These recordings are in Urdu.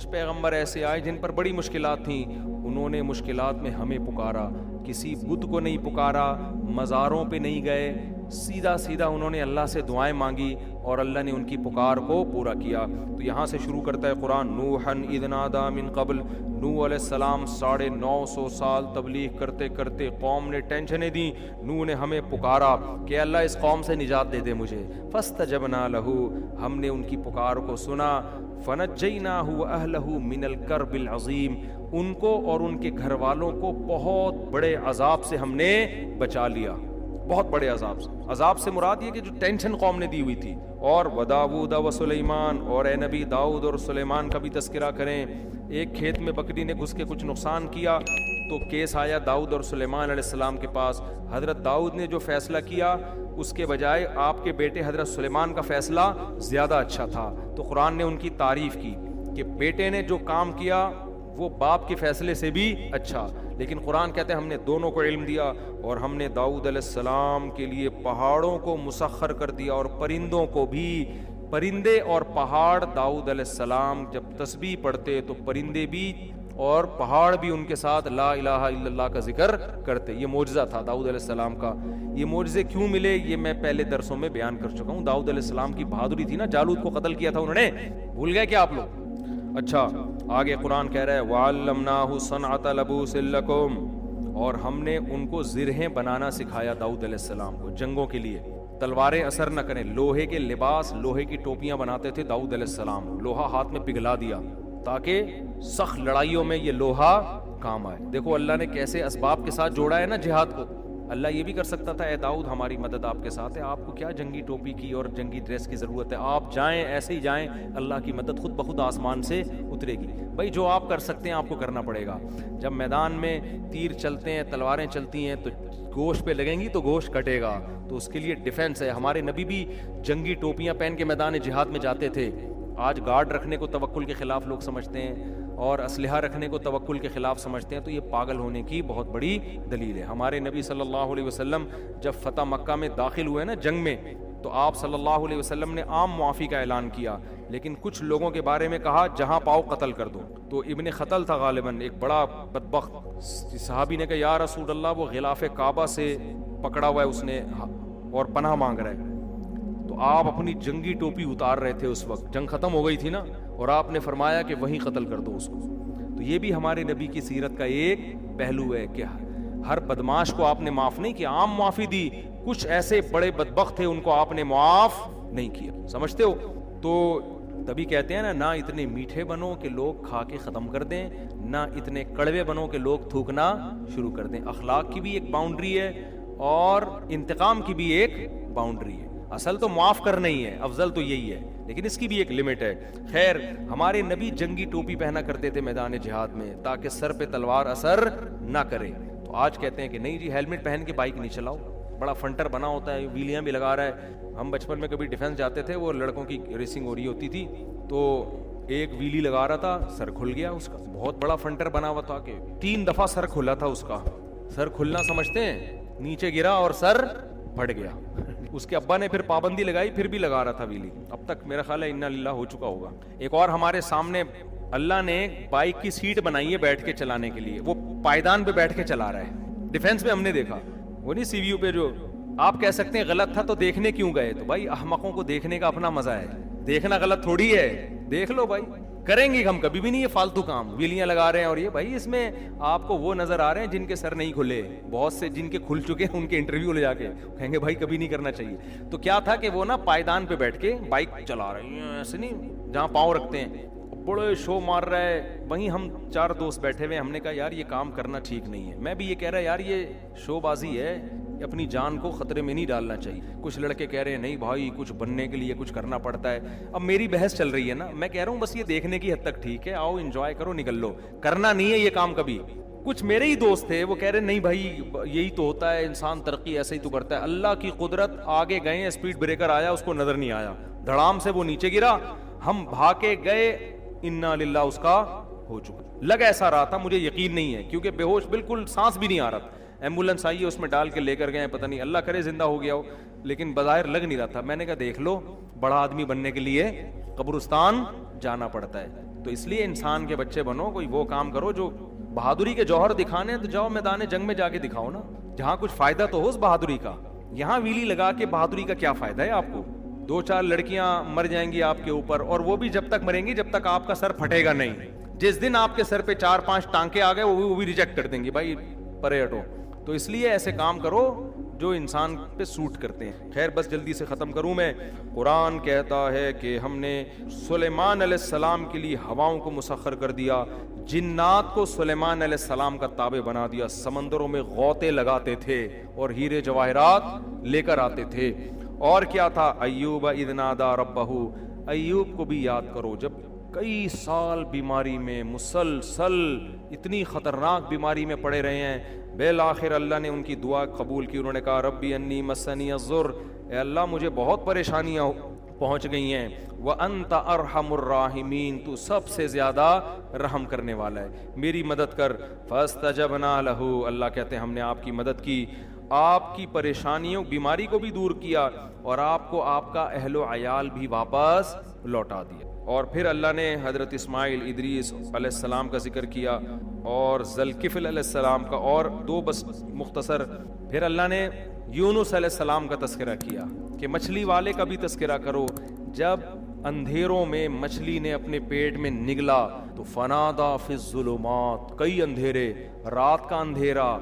کچھ پیغمبر ایسے آئے جن پر بڑی مشکلات تھیں، انہوں نے مشکلات میں ہمیں پکارا، کسی بت کو نہیں پکارا، مزاروں پہ نہیں گئے، سیدھا سیدھا انہوں نے اللہ سے دعائیں مانگی اور اللہ نے ان کی پکار کو پورا کیا۔ تو یہاں سے شروع کرتا ہے قرآن، نوحًا اذ نادیٰ من قبل، نوح علیہ السلام 950 سال تبلیغ کرتے کرتے قوم نے ٹینشنیں دیں، نوح نے ہمیں پکارا کہ اللہ اس قوم سے نجات دے دے مجھے، فاستجبنا لہ، ہم نے ان کی پکار کو سنا، فنجیناہ واہلہ من الکرب العظیم، ان کو اور ان کے گھر والوں کو بہت بڑے عذاب سے ہم نے بچا لیا، بہت بڑے عذاب سے مراد یہ کہ جو ٹینشن قوم نے دی ہوئی تھی۔ اور وداؤد و سلیمان، اور اے نبی داؤد اور سلیمان کا بھی تذکرہ کریں۔ ایک کھیت میں بکری نے گھس کے کچھ نقصان کیا تو کیس آیا داؤد اور سلیمان علیہ السلام کے پاس، حضرت داؤد نے جو فیصلہ کیا اس کے بجائے آپ کے بیٹے حضرت سلیمان کا فیصلہ زیادہ اچھا تھا، تو قرآن نے ان کی تعریف کی کہ بیٹے نے جو کام کیا وہ باپ کے فیصلے سے بھی اچھا، لیکن قرآن کہتے ہیں ہم نے دونوں کو علم دیا، اور ہم نے داؤد علیہ السلام کے لیے پہاڑوں کو مسخر کر دیا اور پرندوں کو بھی۔ پرندے اور پہاڑ، داؤد علیہ السلام جب تسبیح پڑھتے تو پرندے بھی اور پہاڑ بھی ان کے ساتھ لا الہ الا اللہ کا ذکر کرتے۔ یہ معجزہ تھا داؤد علیہ السلام کا۔ یہ معجزے کیوں ملے یہ میں پہلے درسوں میں بیان کر چکا ہوں۔ داؤد علیہ السلام کی بہادری تھی نا، جالوت کو قتل کیا تھا انہوں نے، بھول گئے کیا آپ لوگ؟ اچھا آگے قرآن کہہ رہا ہے وَعَلَّمْنَاهُ صَنْعَةَ لَبُوسٍ لَكُمْ، اور ہم نے ان کو زرہیں بنانا سکھایا داؤد علیہ السلام کو جنگوں کے لیے، تلواریں اثر نہ کریں، لوہے کے لباس، لوہے کی ٹوپیاں بناتے تھے داؤد علیہ السلام، لوہا ہاتھ میں پگھلا دیا تاکہ سخت لڑائیوں میں یہ لوہا کام آئے۔ دیکھو اللہ نے کیسے اسباب کے ساتھ جوڑا ہے نا جہاد کو۔ اللہ یہ بھی کر سکتا تھا اے داؤد ہماری مدد آپ کے ساتھ ہے، آپ کو کیا جنگی ٹوپی کی اور جنگی ڈریس کی ضرورت ہے، آپ جائیں ایسے ہی جائیں، اللہ کی مدد خود بخود آسمان سے اترے گی۔ بھائی جو آپ کر سکتے ہیں آپ کو کرنا پڑے گا۔ جب میدان میں تیر چلتے ہیں، تلواریں چلتی ہیں تو گوشت پہ لگیں گی تو گوشت کٹے گا، تو اس کے لیے ڈیفنس ہے۔ ہمارے نبی بھی جنگی ٹوپیاں پہن کے میدان جہاد میں جاتے تھے۔ آج گارڈ رکھنے کو توکل کے خلاف لوگ سمجھتے ہیں اور اسلحہ رکھنے کو توکل کے خلاف سمجھتے ہیں، تو یہ پاگل ہونے کی بہت بڑی دلیل ہے۔ ہمارے نبی صلی اللہ علیہ وسلم جب فتح مکہ میں داخل ہوئے نا جنگ میں، تو آپ صلی اللہ علیہ وسلم نے عام معافی کا اعلان کیا، لیکن کچھ لوگوں کے بارے میں کہا جہاں پاؤ قتل کر دو۔ تو ابن خطل تھا غالباً، ایک بڑا بدبخت صحابی نے کہا یا رسول اللہ وہ غلاف کعبہ سے پکڑا ہوا ہے اس نے اور پناہ مانگ رہا ہے۔ تو آپ اپنی جنگی ٹوپی اتار رہے تھے، اس وقت جنگ ختم ہو گئی تھی نا، اور آپ نے فرمایا کہ وہیں قتل کر دو اس کو۔ تو یہ بھی ہمارے نبی کی سیرت کا ایک پہلو ہے کہ ہر بدماش کو آپ نے معاف نہیں کیا، عام معافی دی، کچھ ایسے بڑے بدبخت تھے ان کو آپ نے معاف نہیں کیا، سمجھتے ہو؟ تو تبھی کہتے ہیں نا، نہ اتنے میٹھے بنو کہ لوگ کھا کے ختم کر دیں، نہ اتنے کڑوے بنو کہ لوگ تھوکنا شروع کر دیں۔ اخلاق کی بھی ایک باؤنڈری ہے اور انتقام کی بھی ایک باؤنڈری ہے۔ اصل تو معاف کرنا ہی ہے، افضل تو یہی ہے، لیکن اس کی بھی ایک لمٹ ہے۔ خیر ہمارے نبی جنگی ٹوپی پہنا کرتے تھے میدان جہاد میں تاکہ سر پہ تلوار اثر نہ کرے۔ تو آج کہتے ہیں کہ نہیں جی ہیلمٹ پہن کے بائک نہیں چلاؤ، بڑا فنٹر بنا ہوتا ہے، ویلیاں بھی لگا رہا ہے۔ ہم بچپن میں کبھی ڈیفینس جاتے تھے، وہ لڑکوں کی ریسنگ ہو رہی ہوتی تھی، تو ایک ویلی لگا رہا تھا، سر کھل گیا اس کا، بہت بڑا فنٹر بنا ہوا تھا کہ 3 دفعہ سر کھلا تھا اس کا۔ سر کھلنا سمجھتے ہیں، نیچے گرا اور سر پھٹ گیا۔ اس کے ابا نے پھر پابندی لگائی، پھر بھی لگا رہا تھا ویلی، اب تک میرا خیال ہے انا للہ ہو چکا ہوگا۔ ایک اور ہمارے سامنے اللہ نے بائک کی سیٹ بنائی ہے بیٹھ کے چلانے کے لیے، وہ پائیدان پہ بیٹھ کے چلا رہا ہے۔ ڈیفینس میں ہم نے دیکھا، وہ نہیں سی وی یو پہ جو آپ کہہ سکتے ہیں غلط تھا تو دیکھنے کیوں گئے، تو بھائی احمقوں کو دیکھنے کا اپنا مزہ ہے، دیکھنا غلط تھوڑی ہے، دیکھ لو بھائی، کریں گے ہم کبھی بھی نہیں یہ فالتو کام، ویلیاں لگا رہے ہیں، اور یہ بھائی اس میں آپ کو وہ نظر آ رہے ہیں جن کے سر نہیں کھلے، بہت سے جن کے کھل چکے ہیں ان کے انٹرویو لے جا کے کہیں گے بھائی کبھی نہیں کرنا چاہیے۔ تو کیا تھا کہ وہ نا پائیدان پہ بیٹھ کے بائک چلا رہے ہیں، ایسے نہیں جہاں پاؤں رکھتے ہیں، بڑے شو مار رہا ہے، وہیں ہم 4 دوست بیٹھے ہوئے، ہم نے کہا یار یہ کام کرنا ٹھیک نہیں ہے، میں بھی یہ کہہ رہا یار یہ شو بازی ہے، اپنی جان کو خطرے میں نہیں ڈالنا چاہیے۔ کچھ لڑکے کہہ رہے ہیں نہیں بھائی کچھ بننے کے لیے کچھ کرنا پڑتا ہے، اب میری بحث چل رہی ہے نا، میں کہہ رہا ہوں بس یہ دیکھنے کی حد تک ٹھیک ہے، آؤ انجوائے کرو نکل لو، کرنا نہیں ہے یہ کام کبھی۔ کچھ میرے ہی دوست تھے وہ کہہ رہے نہیں بھائی یہی تو ہوتا ہے، انسان ترقی ایسے ہی تو کرتا ہے، اللہ کی قدرت، آگے گئے اسپیڈ بریکر آیا اس کو نظر نہیں آیا، دھڑام سے وہ نیچے گرا، ہم بھاگ کے گئے، انا للہ اس کا ہو چکا، لگ ایسا رہا تھا، مجھے یقین نہیں ہے کیونکہ بے ہوش، بالکل سانس بھی نہیں آ رہا تھا، ایمبولینس آئی ہے اس میں ڈال کے لے کر گئے، پتہ نہیں اللہ کرے زندہ ہو گیا ہو، لیکن بظاہر لگ نہیں رہا تھا۔ میں نے کہا دیکھ لو بڑا آدمی بننے کے لیے قبرستان جانا پڑتا ہے، تو اس لیے انسان کے بچے بنو, کوئی وہ کام کرو جو بہادری کے جوہر دکھانے تو جاؤ میدان جنگ میں جا کے دکھاؤ نا, جہاں کچھ فائدہ تو ہو اس بہادری کا. یہاں ویلی لگا کے بہادری کا کیا فائدہ ہے آپ کو؟ 2-4 لڑکیاں مر جائیں گی آپ کے اوپر, اور وہ بھی جب تک مریں گی جب تک آپ کا سر پھٹے گا نہیں. جس دن آپ کے سر پہ 4-5 ٹانکے آ گئے وہ بھی ریجیکٹ کر دیں گی, بھائی پرے ہٹو. تو اس لیے ایسے کام کرو جو انسان پہ سوٹ کرتے ہیں. خیر بس جلدی سے ختم کروں میں. قرآن کہتا ہے کہ ہم نے سلیمان علیہ السلام کے لیے ہواؤں کو مسخر کر دیا, جنات کو سلیمان علیہ السلام کا تابع بنا دیا, سمندروں میں غوطے لگاتے تھے اور ہیرے جواہرات لے کر آتے تھے. اور کیا تھا؟ ایوب اذ نادی ربہ, ایوب کو بھی یاد کرو جب کئی سال بیماری میں مسلسل اتنی خطرناک بیماری میں پڑے رہے ہیں, بالآخر اللہ نے ان کی دعا قبول کی. انہوں نے کہا ربی انی مسنی الضر, اے اللہ مجھے بہت پریشانیاں پہنچ گئی ہیں, وانت ارحم الراحمین, تو سب سے زیادہ رحم کرنے والا ہے, میری مدد کر. فاستجبنا لہ, اللہ کہتے ہیں ہم نے آپ کی مدد کی, آپ کی پریشانیوں بیماری کو بھی دور کیا اور آپ کو آپ کا اہل و عیال بھی واپس لوٹا دیا. اور پھر اللہ نے حضرت اسماعیل ادریس علیہ السلام کا ذکر کیا اور ذوالکفل علیہ السلام کا, اور 2 بس مختصر. پھر اللہ نے یونس علیہ السلام کا تذکرہ کیا کہ مچھلی والے کا بھی تذکرہ کرو. جب اندھیروں میں مچھلی نے اپنے پیٹ میں نگلا تو فنادا فی الظلمات, کئی اندھیرے, رات کا اندھیرا,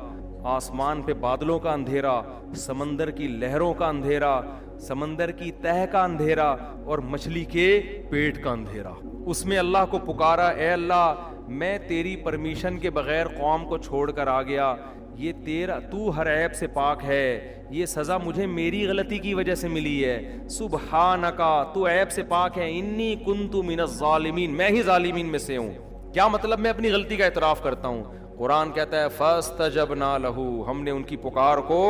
آسمان پہ بادلوں کا اندھیرا, سمندر کی لہروں کا اندھیرا, سمندر کی تہہ کا اندھیرا اور مچھلی کے پیٹ کا اندھیرا. اس میں اللہ کو پکارا, اے اللہ میں تیری پرمیشن کے بغیر قوم کو چھوڑ کر آ گیا, یہ تیرا, تو ہر عیب سے پاک ہے, یہ سزا مجھے میری غلطی کی وجہ سے ملی ہے. سبحانکا, تو عیب سے پاک ہے, انی کنت من الظالمین, میں ہی ظالمین میں سے ہوں. کیا مطلب؟ میں اپنی غلطی کا اعتراف کرتا ہوں. قرآن کہتا ہے فاستجبنا لہ, ہم نے ان کی پکار کو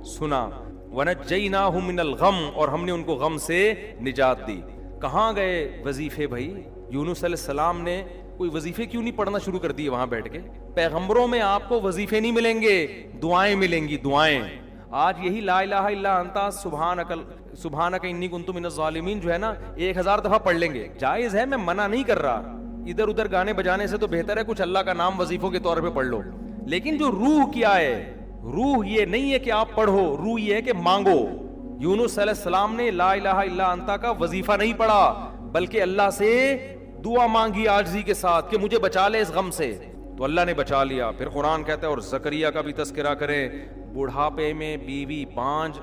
سنا, ونجیناہ من الغم, اور ہم نے ان کو غم سے نجات دی. کہاں گئے وظیفے بھائی؟ یونس علیہ السلام نے کوئی وظیفے کیوں نہیں پڑھنا شروع کر دیے وہاں بیٹھ کے؟ پیغمبروں میں آپ کو وظیفے نہیں ملیں گے, دعائیں ملیں گی, دعائیں. آج یہی لا الہ الا انت سبحانک انی کنت من الظالمین جو ہے نا 1000 دفعہ پڑھ لیں گے, جائز ہے, میں منع نہیں کر رہا. ادھر ادھر گانے بجانے سے تو بہتر ہے کچھ اللہ کا نام وظیفوں کے طور پہ پڑھ لو. لیکن جو روح کیا ہے, روح یہ نہیں ہے کہ آپ پڑھو, روح یہ ہے کہ مانگو. یونس علیہ السلام نے لا الہ الا انت کا وظیفہ نہیں پڑھا بلکہ اللہ سے دعا مانگی عاجزی کے ساتھ کہ مجھے بچا لے اس غم سے, تو اللہ نے بچا لیا. پھر قرآن کہتا ہے, اور زکریا کا بھی تذکرہ کریں, بڑھاپے میں بیوی بانجھ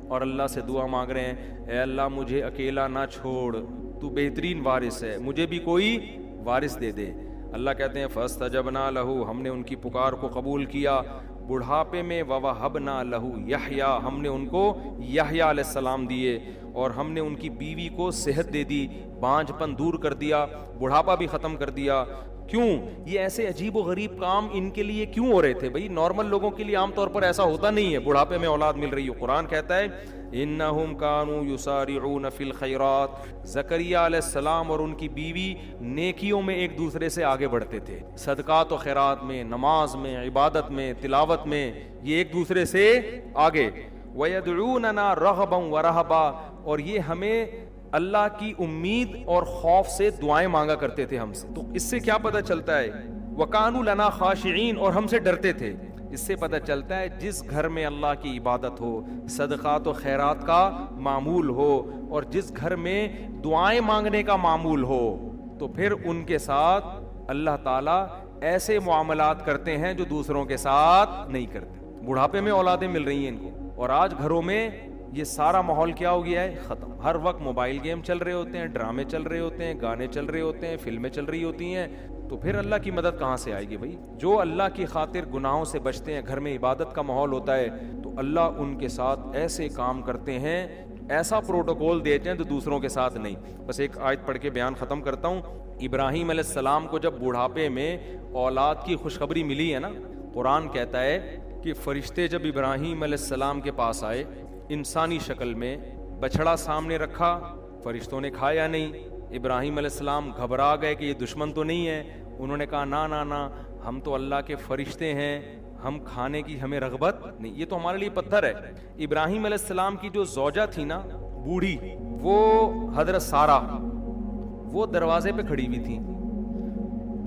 اور اللہ سے دعا مانگ رہے ہیں, اے اللہ مجھے اکیلا نہ چھوڑ, تو بہترین وارث ہے, مجھے بھی کوئی وارث دے دے. اللہ کہتے ہیں فاستجبنا لہ, ہم نے ان کی پکار کو قبول کیا. بڑھاپے میں ووہبنا لہ یحییٰ, ہم نے ان کو یحییٰ علیہ السلام دیے, اور ہم نے ان کی بیوی کو صحت دے دی, بانجھ پن دور کر دیا, بڑھاپا بھی ختم کر دیا. کیوں؟ یہ ایسے عجیب و غریب کام ان کے لیے کیوں ہو رہے تھے بھائی؟ نارمل لوگوں کے لیے عام طور پر ایسا ہوتا نہیں ہے, بڑھاپے میں اولاد مل رہی ہو. قرآن کہتا ہے انہم کانوا یسارعون فی الخیرات, زکریا علیہ السلام اور ان کی بیوی نیکیوں میں ایک دوسرے سے آگے بڑھتے تھے, صدقات و خیرات میں, نماز میں, عبادت میں, تلاوت میں, یہ ایک دوسرے سے آگے. وَيَدْعُونَنَا رَغَبًا وَرَهَبًا, اور یہ ہمیں اللہ کی امید اور خوف سے دعائیں مانگا کرتے تھے ہم سے. تو اس سے کیا پتہ چلتا ہے؟ وَكَانُوا لَنَا خَاشِعِينَ, اور ہم سے ڈرتے تھے. اس سے پتہ چلتا ہے جس گھر میں اللہ کی عبادت ہو, صدقات و خیرات کا معمول ہو, اور جس گھر میں دعائیں مانگنے کا معمول ہو, تو پھر ان کے ساتھ اللہ تعالیٰ ایسے معاملات کرتے ہیں جو دوسروں کے ساتھ نہیں کرتے. بڑھاپے میں اولادیں مل رہی ہیں ان کو, اور آج گھروں میں یہ سارا ماحول کیا ہو گیا ہے؟ ختم. ہر وقت موبائل گیم چل رہے ہوتے ہیں, ڈرامے چل رہے ہوتے ہیں, گانے چل رہے ہوتے ہیں, فلمیں چل رہی ہوتی ہیں. تو پھر اللہ کی مدد کہاں سے آئے گی بھائی؟ جو اللہ کی خاطر گناہوں سے بچتے ہیں, گھر میں عبادت کا ماحول ہوتا ہے, تو اللہ ان کے ساتھ ایسے کام کرتے ہیں, ایسا پروٹوکول دیتے ہیں تو دوسروں کے ساتھ نہیں. بس ایک آیت پڑھ کے بیان ختم کرتا ہوں. ابراہیم علیہ السلام کو جب بڑھاپے میں اولاد کی خوشخبری ملی ہے نا, قرآن کہتا ہے کہ فرشتے جب ابراہیم علیہ السلام کے پاس آئے انسانی شکل میں, بچڑا سامنے رکھا, فرشتوں نے کھایا نہیں. ابراہیم علیہ السلام گھبرا گئے کہ یہ دشمن تو نہیں ہے. انہوں نے کہا نا, ہم تو اللہ کے فرشتے ہیں, ہم کھانے کی ہمیں رغبت نہیں, یہ تو ہمارے لیے پتھر ہے. ابراہیم علیہ السلام کی جو زوجہ تھی نا, بوڑھی, وہ حضرت سارہ, وہ دروازے پہ کھڑی ہوئی تھی.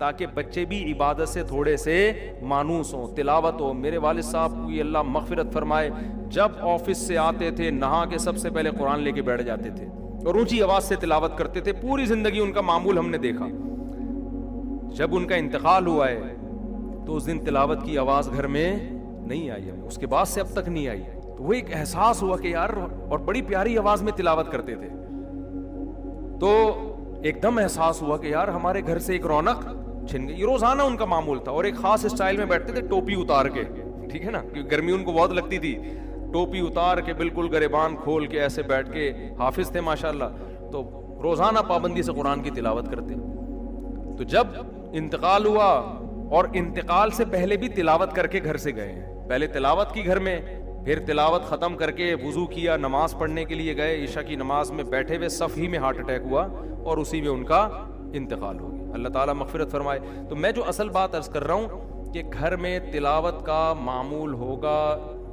تاکہ بچے بھی عبادت سے تھوڑے سے مانوس ہوں, تلاوت ہو. میرے والد صاحب کو اللہ مغفرت فرمائے, جب آفس سے آتے تھے نہا کے سب سے پہلے قرآن لے کے بیٹھ جاتے تھے اور اونچی آواز سے تلاوت کرتے تھے. پوری زندگی ان کا معمول ہم نے دیکھا. جب ان کا انتقال ہوا ہے تو اس دن تلاوت کی آواز گھر میں نہیں آئی, اس کے بعد سے اب تک نہیں آئی. تو وہ ایک احساس ہوا کہ یار, اور بڑی پیاری آواز میں تلاوت کرتے تھے, تو ایک دم احساس ہوا کہ یار ہمارے گھر سے ایک رونق چھن گئی. یہ روزانہ ان کا معمول تھا, اور ایک خاص اسٹائل میں بیٹھتے تھے, ٹوپی اتار کے, ٹھیک ہے نا, کیونکہ گرمی ان کو بہت لگتی تھی. ٹوپی اتار کے بالکل گریبان کھول کے ایسے بیٹھ کے, حافظ تھے ماشاءاللہ, تو روزانہ پابندی سے قرآن کی تلاوت کرتے. تو جب انتقال ہوا, اور انتقال سے پہلے بھی تلاوت کر کے گھر سے گئے ہیں. پہلے تلاوت کی گھر میں, پھر تلاوت ختم کر کے وضو کیا, نماز پڑھنے کے لیے گئے. عشاء کی نماز میں بیٹھے ہوئے صف ہی میں ہارٹ اٹیک ہوا اور اسی میں ان کا انتقال ہو گیا. اللہ تعالیٰ مغفرت فرمائے. تو میں جو اصل بات عرض کر رہا ہوں کہ گھر میں تلاوت کا معمول ہوگا,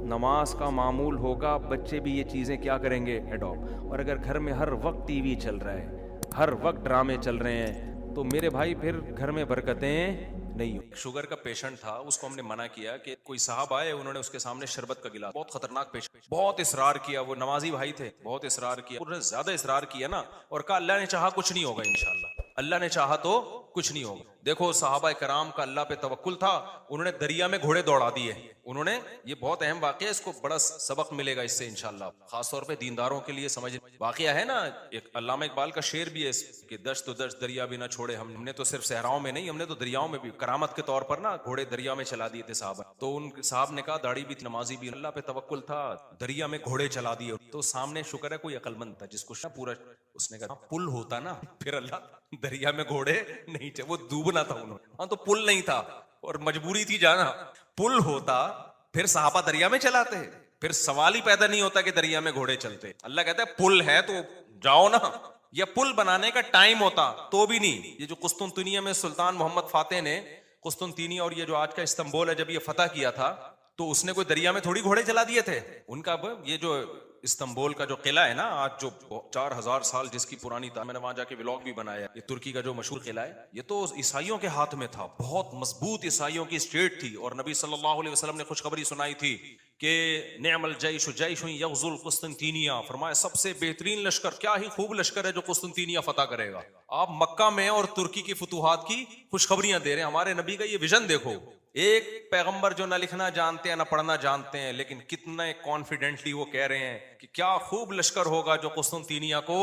نماز کا معمول ہوگا, بچے بھی یہ چیزیں کیا کریں گے, ایڈاپٹ. اور اگر گھر میں ہر وقت ٹی وی چل رہا ہے, ہر وقت ڈرامے چل رہے ہیں, تو میرے بھائی پھر گھر میں برکتیں نہیں. شوگر کا پیشنٹ تھا, اس کو ہم نے منع کیا کہ کوئی صاحب آئے, انہوں نے اس کے سامنے شربت کا گلاس, بہت خطرناک پیشنٹ, بہت اصرار کیا. وہ نمازی بھائی تھے, بہت اصرار کیا, انہوں نے زیادہ اصرار کیا نا, اور کہا اللہ نے چاہا کچھ نہیں ہوگا انشاءاللہ, اللہ نے چاہا تو کچھ نہیں ہوگا. دیکھو صحابہ کرام کا اللہ پہ توکل تھا, انہوں نے دریا میں گھوڑے دوڑا دیے. انہوں نے, یہ بہت اہم واقعہ ہے, اس کو بڑا سبق ملے گا اس سے انشاءاللہ, خاص طور پہ دینداروں کے لیے سمجھ. واقعہ ہے نا, ایک علامہ اقبال کا شعر بھی ہے کہ دشت و دشت دریا بھی نہ چھوڑے ہم نے, تو صرف صحراؤں میں نہیں, ہم نے تو دریاؤں میں بھی کرامت کے طور پر نا گھوڑے دریا میں چلا دیے تھے صحابہ. تو ان صاحب نے کہا داڑھی بھی نمازی بھی, اللہ پہ توکل تھا, دریا میں گھوڑے چلا دیے. تو سامنے شکر ہے کوئی عقل مند تھا جس کو پورا, اس نے کہا پل ہوتا نا پھر اللہ دریا میں گھوڑے نہیں تھے, وہ ڈوبنا تھا انہوں نے, ہاں تو پل نہیں تھا اور مجبوری تھی جانا. پل ہوتا پھر صحابہ دریا میں چلاتے, پھر سوال ہی پیدا نہیں ہوتا کہ دریا میں گھوڑے چلتے. اللہ کہتا ہے پل ہے تو جاؤ نا, یا پل بنانے کا ٹائم ہوتا تو بھی نہیں. یہ جو قسطنطنیہ میں سلطان محمد فاتح نے قسطنطنیہ اور یہ جو آج کا استنبول ہے, جب یہ فتح کیا تھا تو اس نے کوئی دریا میں تھوڑی گھوڑے چلا دیے تھے. ان کا یہ جو استنبول کا جو قلعہ ہے نا آج, جو 4000 سال جس کی پرانی تھا, میں نے وہاں جا کے ولاگ بھی بنایا. یہ ترکی کا جو مشہور قلعہ ہے, یہ تو عیسائیوں کے ہاتھ میں تھا, بہت مضبوط عیسائیوں کی اسٹیٹ تھی. اور نبی صلی اللہ علیہ وسلم نے خوشخبری سنائی تھی کہ نعم الجیش جیش یغزو القسطنطینیہ, فرمایا سب سے بہترین لشکر, کیا ہی خوب لشکر ہے جو قسطنطینیہ فتح کرے گا. آپ مکہ میں اور ترکی کی فتوحات کی خوشخبریاں دے رہے ہیں. ہمارے نبی کا یہ ویژن دیکھو, ایک پیغمبر جو نہ لکھنا جانتے ہیں نہ پڑھنا جانتے ہیں, لیکن کتنے کانفیڈنٹلی وہ کہہ رہے ہیں کہ کیا خوب لشکر ہوگا جو قسطنطینیہ کو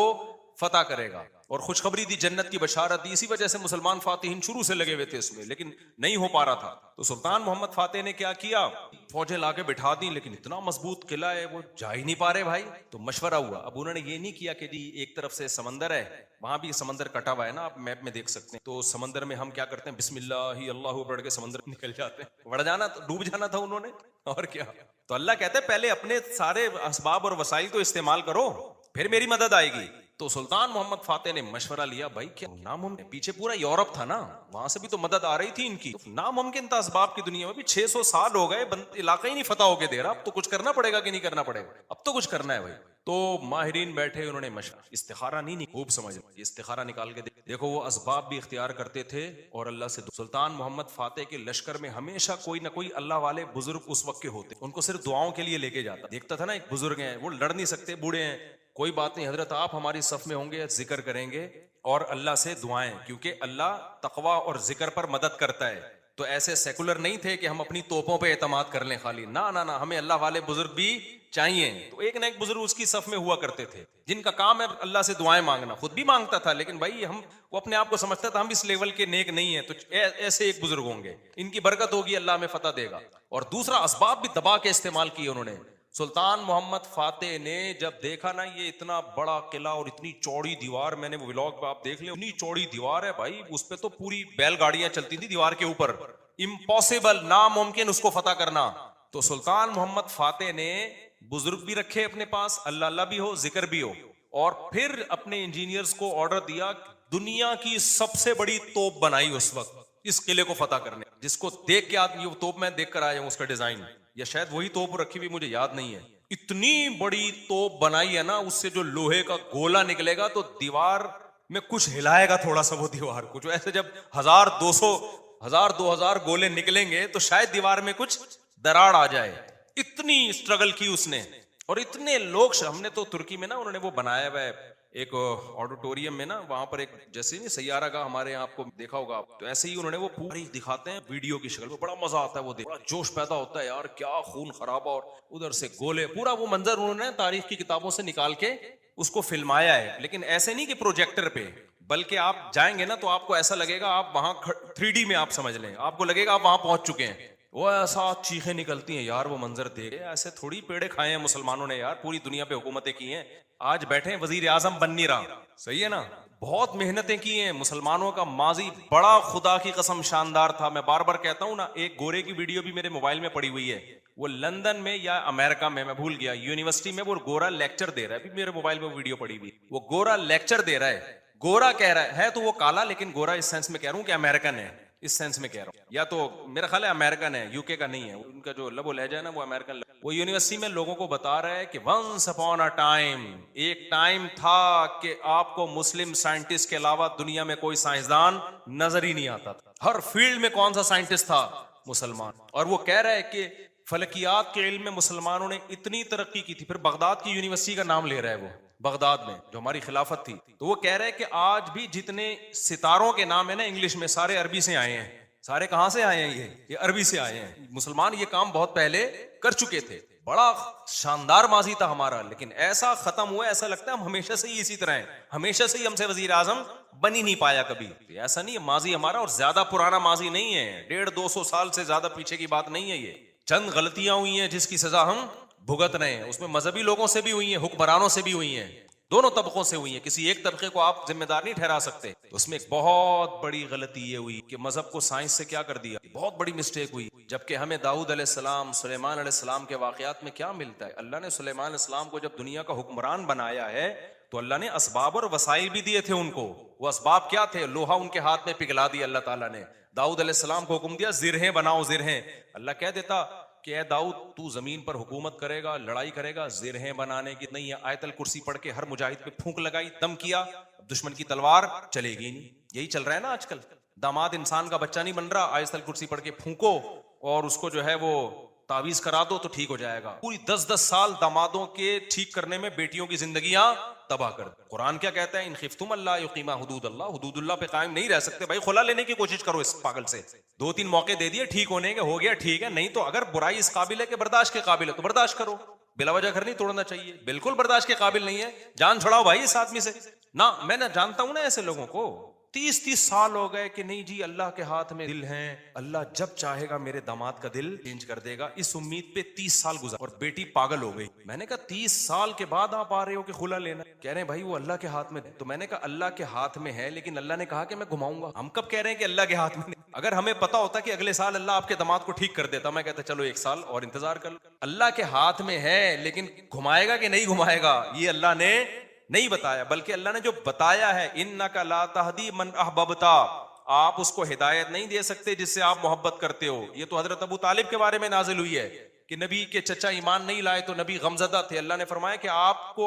فتح کرے گا. اور خوشخبری دی, جنت کی بشارت دی. اسی وجہ سے مسلمان فاتحین شروع سے لگے ہوئے تھے اس میں, لیکن نہیں ہو پا رہا تھا. تو سلطان محمد فاتح نے کیا کیا, فوجیں لا کے بٹھا دی, لیکن اتنا مضبوط قلعہ ہے وہ جا ہی نہیں پا رہے بھائی. تو مشورہ ہوا. اب انہوں نے یہ نہیں کیا کہ جی ایک طرف سے سمندر ہے, وہاں بھی سمندر کٹا ہوا ہے نا, آپ میپ میں دیکھ سکتے ہیں. تو سمندر میں ہم کیا کرتے ہیں, بسم اللہ اللہ پڑھ کے سمندر نکل جاتے ہیں. بڑھ جانا, ڈوب جانا تھا انہوں نے, اور کیا. تو اللہ کہتا ہے پہلے اپنے سارے اسباب اور وسائل تو استعمال کرو, پھر میری مدد آئے گی. تو سلطان محمد فاتح نے مشورہ لیا, بھائی کیا ناممکن, پیچھے پورا یورپ تھا نا, وہاں سے بھی تو مدد آ رہی تھی ان کی. ناممکن تھا اسباب کی دنیا میں بھی, 600 سال ہو گئے, علاقہ ہی نہیں فتح ہو کے دے رہا, اب تو کچھ کرنا پڑے گا کہ نہیں کرنا پڑے گا, اب تو کچھ کرنا ہے بھائی. تو ماہرین بیٹھے, انہوں نے مشورہ, استخارہ نہیں, خوب سمجھ, استخارہ نکال کے دیکھو, وہ اسباب بھی اختیار کرتے تھے اور اللہ سے. سلطان محمد فاتح کے لشکر میں ہمیشہ کوئی نہ کوئی اللہ والے بزرگ اس وقت کے ہوتے, ان کو صرف دعاؤں کے لیے لے کے جاتا. دیکھتا تھا نا ایک بزرگ ہیں, وہ لڑ نہیں سکتے, بوڑھے ہیں, کوئی بات نہیں حضرت, آپ ہماری صف میں ہوں گے, ذکر کریں گے اور اللہ سے دعائیں, کیونکہ اللہ تقوی اور ذکر پر مدد کرتا ہے. تو ایسے سیکولر نہیں تھے کہ ہم اپنی توپوں پہ اعتماد کر لیں خالی, نہ نہ نہ, ہمیں اللہ والے بزرگ بھی چاہیے. تو ایک نہ ایک بزرگ اس کی صف میں ہوا کرتے تھے جن کا کام ہے اللہ سے دعائیں مانگنا. خود بھی مانگتا تھا, لیکن بھائی ہم, وہ اپنے آپ کو سمجھتا تھا ہم اس لیول کے نیک نہیں ہیں, تو ایسے ایک بزرگ ہوں گے, ان کی برکت ہوگی, اللہ میں فتح دے گا. اور دوسرا, اسباب بھی دبا کے استعمال کیے انہوں نے. سلطان محمد فاتح نے جب دیکھا نا یہ اتنا بڑا قلعہ اور اتنی چوڑی دیوار, میں نے وہ ولاگ پہ آپ دیکھ لیں, اتنی چوڑی دیوار ہے بھائی, اس پہ تو پوری بیل گاڑیاں چلتی تھی دیوار کے اوپر, امپاسبل, ناممکن اس کو فتح کرنا. تو سلطان محمد فاتح نے بزرگ بھی رکھے اپنے پاس, اللہ اللہ بھی ہو, ذکر بھی ہو, اور پھر اپنے انجینئرز کو آرڈر دیا, دنیا کی سب سے بڑی توپ بنائی اس وقت اس قلعے کو فتح کرنے, جس کو دیکھ کے آدمی, وہ توپ میں دیکھ کر آیا ہوں اس کا ڈیزائن, یا شاید وہی توپ رکھی ہوئی, مجھے یاد نہیں ہے. اتنی بڑی توپ بنائی ہے نا, اس سے جو لوہے کا گولا نکلے گا تو دیوار میں کچھ ہلائے گا تھوڑا سا وہ دیوار کو, جو ایسے جب 1000-200 گولے نکلیں گے تو شاید دیوار میں کچھ دراڑ آ جائے. اتنی اسٹرگل کی اس نے, اور اتنے لوگ, ہم نے تو ترکی میں نا انہوں نے وہ بنایا ہوا ہے ایک آڈیٹوریم میں نا, وہاں پر ایک جیسے نہیں سیارہ کا ہمارے یہاں آپ کو دیکھا ہوگا, تو ایسے ہی انہوں نے وہ پوری دکھاتے ہیں ویڈیو کی شکل میں, بڑا مزہ آتا ہے وہ دیکھ, بڑا جوش پیدا ہوتا ہے یار, کیا خون خرابہ, اور ادھر سے گولے, پورا وہ منظر انہوں نے تاریخ کی کتابوں سے نکال کے اس کو فلمایا ہے. لیکن ایسے نہیں کہ پروجیکٹر پہ, بلکہ آپ جائیں گے نا تو آپ کو ایسا لگے گا آپ وہاں 3D میں آپ سمجھ لیں, آپ کو لگے گا آپ وہاں پہنچ چکے ہیں. وہ ایسا چیخیں نکلتی ہیں یار, وہ منظر دیکھ, ایسے تھوڑی پیڑے کھائے ہیں مسلمانوں نے یار, پوری دنیا پہ حکومتیں کی ہیں, آج بیٹھے ہیں وزیر اعظم بن نہیں رہا, صحیح ہے نا, بہت محنتیں کی ہیں. مسلمانوں کا ماضی بڑا خدا کی قسم شاندار تھا. میں بار بار کہتا ہوں نا, ایک گورے کی ویڈیو بھی میرے موبائل میں پڑی ہوئی ہے, وہ لندن میں یا امریکہ میں بھول گیا, یونیورسٹی میں وہ گورا لیکچر دے رہا ہے, ابھی میرے موبائل میں وہ ویڈیو پڑی ہوئی, وہ گورا لیکچر دے رہا ہے. گورا کہہ رہا ہے تو وہ کالا, لیکن گورا اس سینس میں کہہ رہا ہوں کہ امریکن ہے, اس سینس میں کہہ رہا ہوں, یا تو میرا خیال ہے امریکن ہے, UK کا نہیں ہے, ان کا جو لب و لہجہ ہے نا وہ امریکن. وہ یونیورسٹی میں لوگوں کو بتا رہا ہے کہ ونس اپون اے ٹائم, ایک ٹائم تھا کہ آپ کو مسلم سائنٹسٹ کے علاوہ دنیا میں کوئی سائنسدان نظر ہی نہیں آتا تھا, ہر فیلڈ میں کون سا سائنٹسٹ تھا, مسلمان. اور وہ کہہ رہا ہے کہ فلکیات کے علم میں مسلمانوں نے اتنی ترقی کی تھی. پھر بغداد کی یونیورسٹی کا نام لے رہا ہے وہ, بغداد میں جو ہماری خلافت تھی, تو وہ کہہ رہے کہ آج بھی جتنے ستاروں کے نام ہے نا انگلش میں, سارے عربی سے آئے ہیں. سارے کہاں سے آئے ہیں؟ یہ عربی سے آئے ہیں. مسلمان یہ کام بہت پہلے کر چکے تھے. بڑا شاندار ماضی تھا ہمارا, لیکن ایسا ختم ہوا, ایسا لگتا ہے ہم ہمیشہ سے ہی اسی طرح ہیں, ہمیشہ سے ہی ہم سے وزیر اعظم بن ہی نہیں پایا کبھی. ایسا نہیں ہے, ماضی ہمارا اور زیادہ پرانا ماضی نہیں ہے, 150-200 سال سے زیادہ پیچھے کی بات نہیں ہے. یہ چند غلطیاں ہوئی ہیں جس کی سزا ہم بھگت رہے ہیں, اس میں مذہبی لوگوں سے بھی ہوئی ہیں, حکمرانوں سے بھی ہوئی ہیں, دونوں طبقوں سے ہوئی ہیں, کسی ایک طبقے کو آپ ذمہ دار نہیں ٹھہرا سکتے. اس میں ایک بہت بڑی غلطی یہ ہوئی کہ مذہب کو سائنس سے کیا کر دیا, بہت بڑی مسٹیک ہوئی. جبکہ ہمیں داؤد علیہ السلام, سلیمان علیہ السلام کے واقعات میں کیا ملتا ہے؟ اللہ نے سلیمان علیہ السلام کو جب دنیا کا حکمران بنایا ہے تو اللہ نے اسباب اور وسائل بھی دیے تھے ان کو. وہ اسباب کیا تھے؟ لوہا ان کے ہاتھ میں پگھلا دیا اللہ تعالیٰ نے. داؤد علیہ السلام کو حکم دیا زرہیں بناؤ, زرہیں. اللہ کہہ دیتا کہ اے داؤد تو زمین پر حکومت کرے گا, لڑائی کرے گا, زرہیں بنانے کی نہیں ہے. آیت الکرسی پڑھ کے ہر مجاہد پہ پھونک لگائی, دم کیا, دشمن کی تلوار چلے گی نہیں. یہی چل رہا ہے نا آج کل, داماد انسان کا بچہ نہیں بن رہا, آیت الکرسی پڑھ کے پھونکو اور اس کو جو ہے وہ تعویذ کرا دو تو ٹھیک ہو جائے گا. پوری 10-10 سال دامادوں کے ٹھیک کرنے میں بیٹیوں کی زندگیاں تباہ کر دیں. قرآن کیا کہتا ہے؟ ان خفتم اللہ یقیما حدود اللہ, حدود اللہ پہ قائم نہیں رہ سکتے بھائی, خلا لینے کی کوشش کرو اس پاگل سے. 2-3 موقع دے دیے ٹھیک ہونے کے, ہو گیا ٹھیک ہے, نہیں تو اگر برائی اس قابل ہے کہ برداشت کے قابل ہے تو برداشت کرو, بلا وجہ گھر نہیں توڑنا چاہیے. بالکل برداشت کے قابل نہیں ہے, جان چھڑاؤ بھائی اس آدمی سے نا. میں نہ جانتا ہوں نا ایسے لوگوں کو, 30 سال ہو گئے کہ نہیں جی اللہ کے ہاتھ میں دل ہیں, اللہ جب چاہے گا میرے داماد کا دل چینج کر دے گا. اس امید پہ 30 سال گزار اور بیٹی پاگل ہو گئی. میں نے کہا 30 سال کے بعد آپ آ رہے ہو کہ خلا لینا؟ کہہ رہے ہیں بھائی وہ اللہ کے ہاتھ میں. تو میں نے کہا اللہ کے ہاتھ میں ہے, لیکن اللہ نے کہا کہ میں گھماؤں گا. ہم کب کہہ رہے ہیں کہ اللہ کے ہاتھ میں؟ اگر ہمیں پتا ہوتا کہ اگلے سال اللہ آپ کے داماد کو ٹھیک کر دیتا, میں کہتا چلو 1 سال اور انتظار کر لو. اللہ کے ہاتھ میں ہے, لیکن گھمائے گا کہ نہیں گھمائے گا یہ اللہ نے نہیں بتایا. بلکہ اللہ نے جو بتایا ہے, انک لا تہدی من احببت, آپ اس کو ہدایت نہیں دے سکتے جس سے آپ محبت کرتے ہو. یہ تو حضرت ابو طالب کے بارے میں نازل ہوئی ہے کہ نبی کے چچا ایمان نہیں لائے تو نبی غمزدہ تھے. اللہ نے فرمایا کہ آپ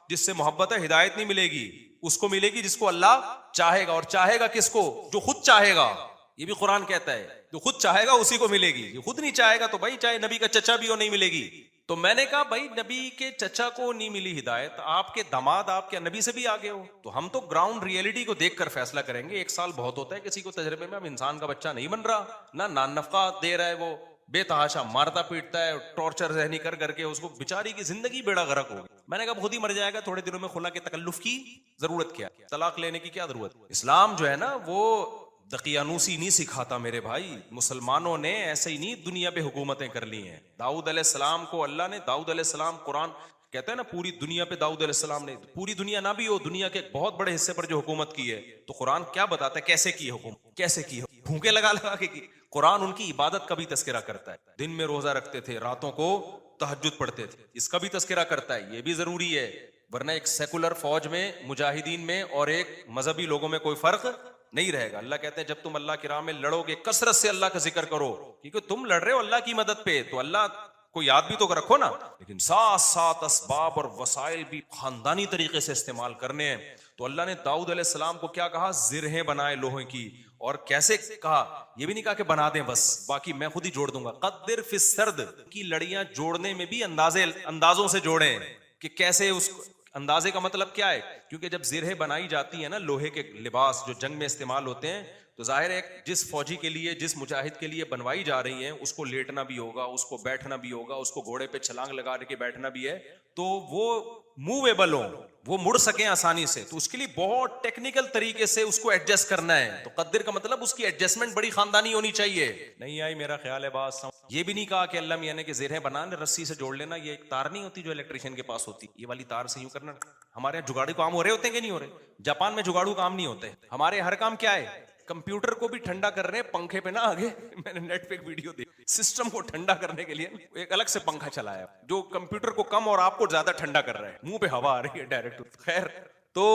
جس سے محبت ہے ہدایت نہیں ملے گی, اس کو ملے گی جس کو اللہ چاہے گا. اور چاہے گا کس کو؟ جو خود چاہے گا. یہ بھی قرآن کہتا ہے جو خود چاہے گا اسی کو ملے گی, جو خود نہیں چاہے گا تو بھائی چاہے نبی کا چچا بھی ہو نہیں ملے گی. تو میں نے کہا بھائی نبی کے چچا کو نہیں ملی ہدایت, آپ کے داماد آپ کے نبی سے بھی آگے ہو, تو ہم تو گراؤنڈ ریئلٹی کو دیکھ کر فیصلہ کریں گے. 1 سال بہت ہوتا ہے کسی کو تجربے میں. اب انسان کا بچہ نہیں بن رہا, نہ نان نفقہ دے رہا ہے, وہ بے تحاشا مارتا پیٹتا ہے, ٹارچر ذہنی کر کر کے اس کو بیچاری کی زندگی بیڑا غرق ہوگی. میں نے کہا خود ہی مر جائے گا, تھوڑے دنوں میں خلا کے تکلف کی ضرورت کیا, طلاق لینے کی کیا ضرورت. اسلام جو ہے نا وہ دقیانوسی نہیں سکھاتا میرے بھائی. مسلمانوں نے ایسے ہی نہیں دنیا پہ حکومتیں کر لی ہیں. داؤد علیہ السلام کو اللہ نے, داؤد علیہ السلام قرآن کہتا ہے نا پوری دنیا پہ داؤد علیہ السلام نے, پوری دنیا نہ بھی ہو, دنیا کے ایک بہت بڑے حصے پر جو حکومت کی ہے, تو قرآن کیا بتاتا ہے کیسے کی حکومت, کیسے کی, پھونکے لگا لگا کے کی. قرآن ان کی عبادت کا بھی تذکرہ کرتا ہے, دن میں روزہ رکھتے تھے, راتوں کو تہجد پڑھتے تھے, اس کا بھی تذکرہ کرتا ہے. یہ بھی ضروری ہے, ورنہ ایک سیکولر فوج میں مجاہدین میں اور ایک مذہبی لوگوں میں کوئی فرق نہیں رہے گا. اللہ کہتے ہیں جب تم اللہ کی راہ میں لڑو گے کثرت سے اللہ کا ذکر کرو, کیونکہ تم لڑ رہے ہو اللہ کی مدد پہ, تو اللہ کوئی یاد بھی تو رکھو نا. لیکن ساتھ ساتھ اسباب اور وسائل بھی خاندانی طریقے سے استعمال کرنے ہیں. تو اللہ نے داؤد علیہ السلام کو کیا کہا؟ زرہیں بنائے لوہے کی. اور کیسے کہا؟ یہ بھی نہیں کہا کہ بنا دیں بس باقی میں خود ہی جوڑ دوں گا. قدر فی السرد کی لڑیاں جوڑنے میں بھی اندازوں سے جوڑیں کہ کیسے اس اندازے کا مطلب کیا ہے. کیونکہ جب زرہیں بنائی جاتی ہیں نا لوہے کے لباس جو جنگ میں استعمال ہوتے ہیں تو ظاہر ہے جس فوجی کے لیے جس مجاہد کے لیے بنوائی جا رہی ہیں اس کو لیٹنا بھی ہوگا, اس کو بیٹھنا بھی ہوگا, اس کو گھوڑے پہ چھلانگ لگا کے بیٹھنا بھی ہے تو وہ موویبل ہوں, وہ مڑ سکیں آسانی سے. تو اس کے لیے بہت ٹیکنیکل طریقے سے اس کو ایڈجسٹ کرنا ہے. تو قدر کا مطلب اس کی ایڈجسٹمنٹ بڑی خاندانی ہونی چاہیے. نہیں آئی میرا خیال ہے بات. یہ بھی نہیں کہا کہ اللہ میاں نے کہ زرہیں بنانے رسی سے جوڑ لینا. یہ ایک تار نہیں ہوتی جو الیکٹریشین کے پاس ہوتی, یہ والی تار سے یوں کرنا. ہمارے یہاں جگاڑو کام ہو رہے ہوتے ہیں کہ نہیں ہو رہے؟ جاپان میں جگاڑو کام نہیں ہوتے. ہمارے ہر کام کیا ہے؟ کمپیوٹر کو بھی ٹھنڈا کر رہے ہیں پنکھے پہ نا آگے. میں نے نیٹ پہ ایک ویڈیو دیکھی, سسٹم کو ٹھنڈا کرنے کے لیے ایک الگ سے پنکھا چلایا جو کمپیوٹر کو کم اور آپ کو زیادہ ٹھنڈا کر رہا ہے. منہ پہ ہوا آ رہی ہے ڈائریکٹ. خیر, تو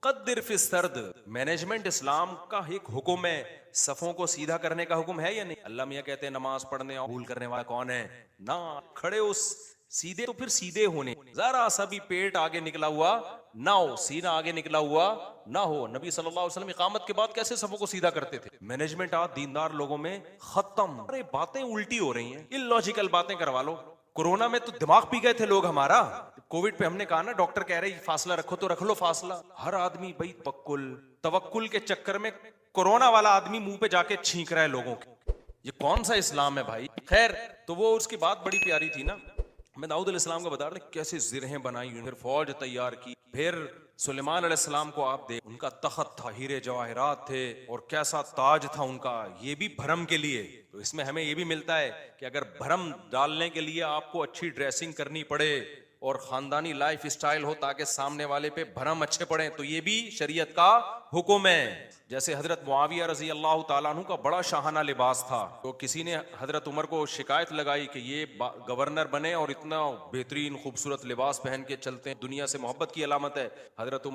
قدر فی السرد مینجمنٹ اسلام کا ایک حکم ہے. صفوں کو سیدھا کرنے کا حکم ہے یا نہیں؟ اللہ میاں کہتے ہیں نماز پڑھنے اور بھول کرنے والا کون ہے؟ نہ کھڑے اس سیدھے, تو پھر سیدھے ہونے. ذرا سا بھی پیٹ آگے نکلا ہوا نہ ہو, سینہ آگے نکلا ہوا نہ ہو. نبی صلی اللہ علیہ وسلم اقامت کے بعد کیسے صفوں کو سیدھا کرتے تھے؟ مینجمنٹ آج دیندار لوگوں میں ختم. ارے باتیں الٹی ہو رہی ہیں, اللاجیکل باتیں کروا لو. کورونا میں تو دماغ پی گئے تھے لوگ ہمارا. کووڈ پہ ہم نے کہا نا ڈاکٹر کہہ رہے فاصلہ رکھو تو رکھ لو فاصلہ. ہر آدمی بھائی توکل کے چکر میں کورونا والا آدمی منہ پہ جا کے چھینک رہا ہے لوگوں کے. یہ کون سا اسلام ہے بھائی؟ خیر, تو وہ اس کی بات بڑی پیاری تھی نا. میں داؤد علیہ السلام کو بتا رہا کیسے زرہیں بنائی, پھر فوج تیار کی. پھر سلیمان علیہ السلام کو آپ دیکھ, ان کا تخت تھا, ہیرے جواہرات تھے, اور کیسا تاج تھا ان کا, یہ بھی بھرم کے لیے. تو اس میں ہمیں یہ بھی ملتا ہے کہ اگر بھرم ڈالنے کے لیے آپ کو اچھی ڈریسنگ کرنی پڑے اور خاندانی لائف اسٹائل ہو تاکہ سامنے والے پہ بھرم اچھے پڑے, تو یہ بھی شریعت کا حکم ہے. جیسے حضرت معاویہ رضی اللہ تعالیٰ عنہ کا بڑا شاہانہ لباس تھا, تو کسی نے حضرت عمر کو شکایت لگائی کہ یہ گورنر بنے اور اتنا بہترین خوبصورت لباس پہن کے چلتے ہیں, دنیا سے محبت کی علامت ہے. حضرت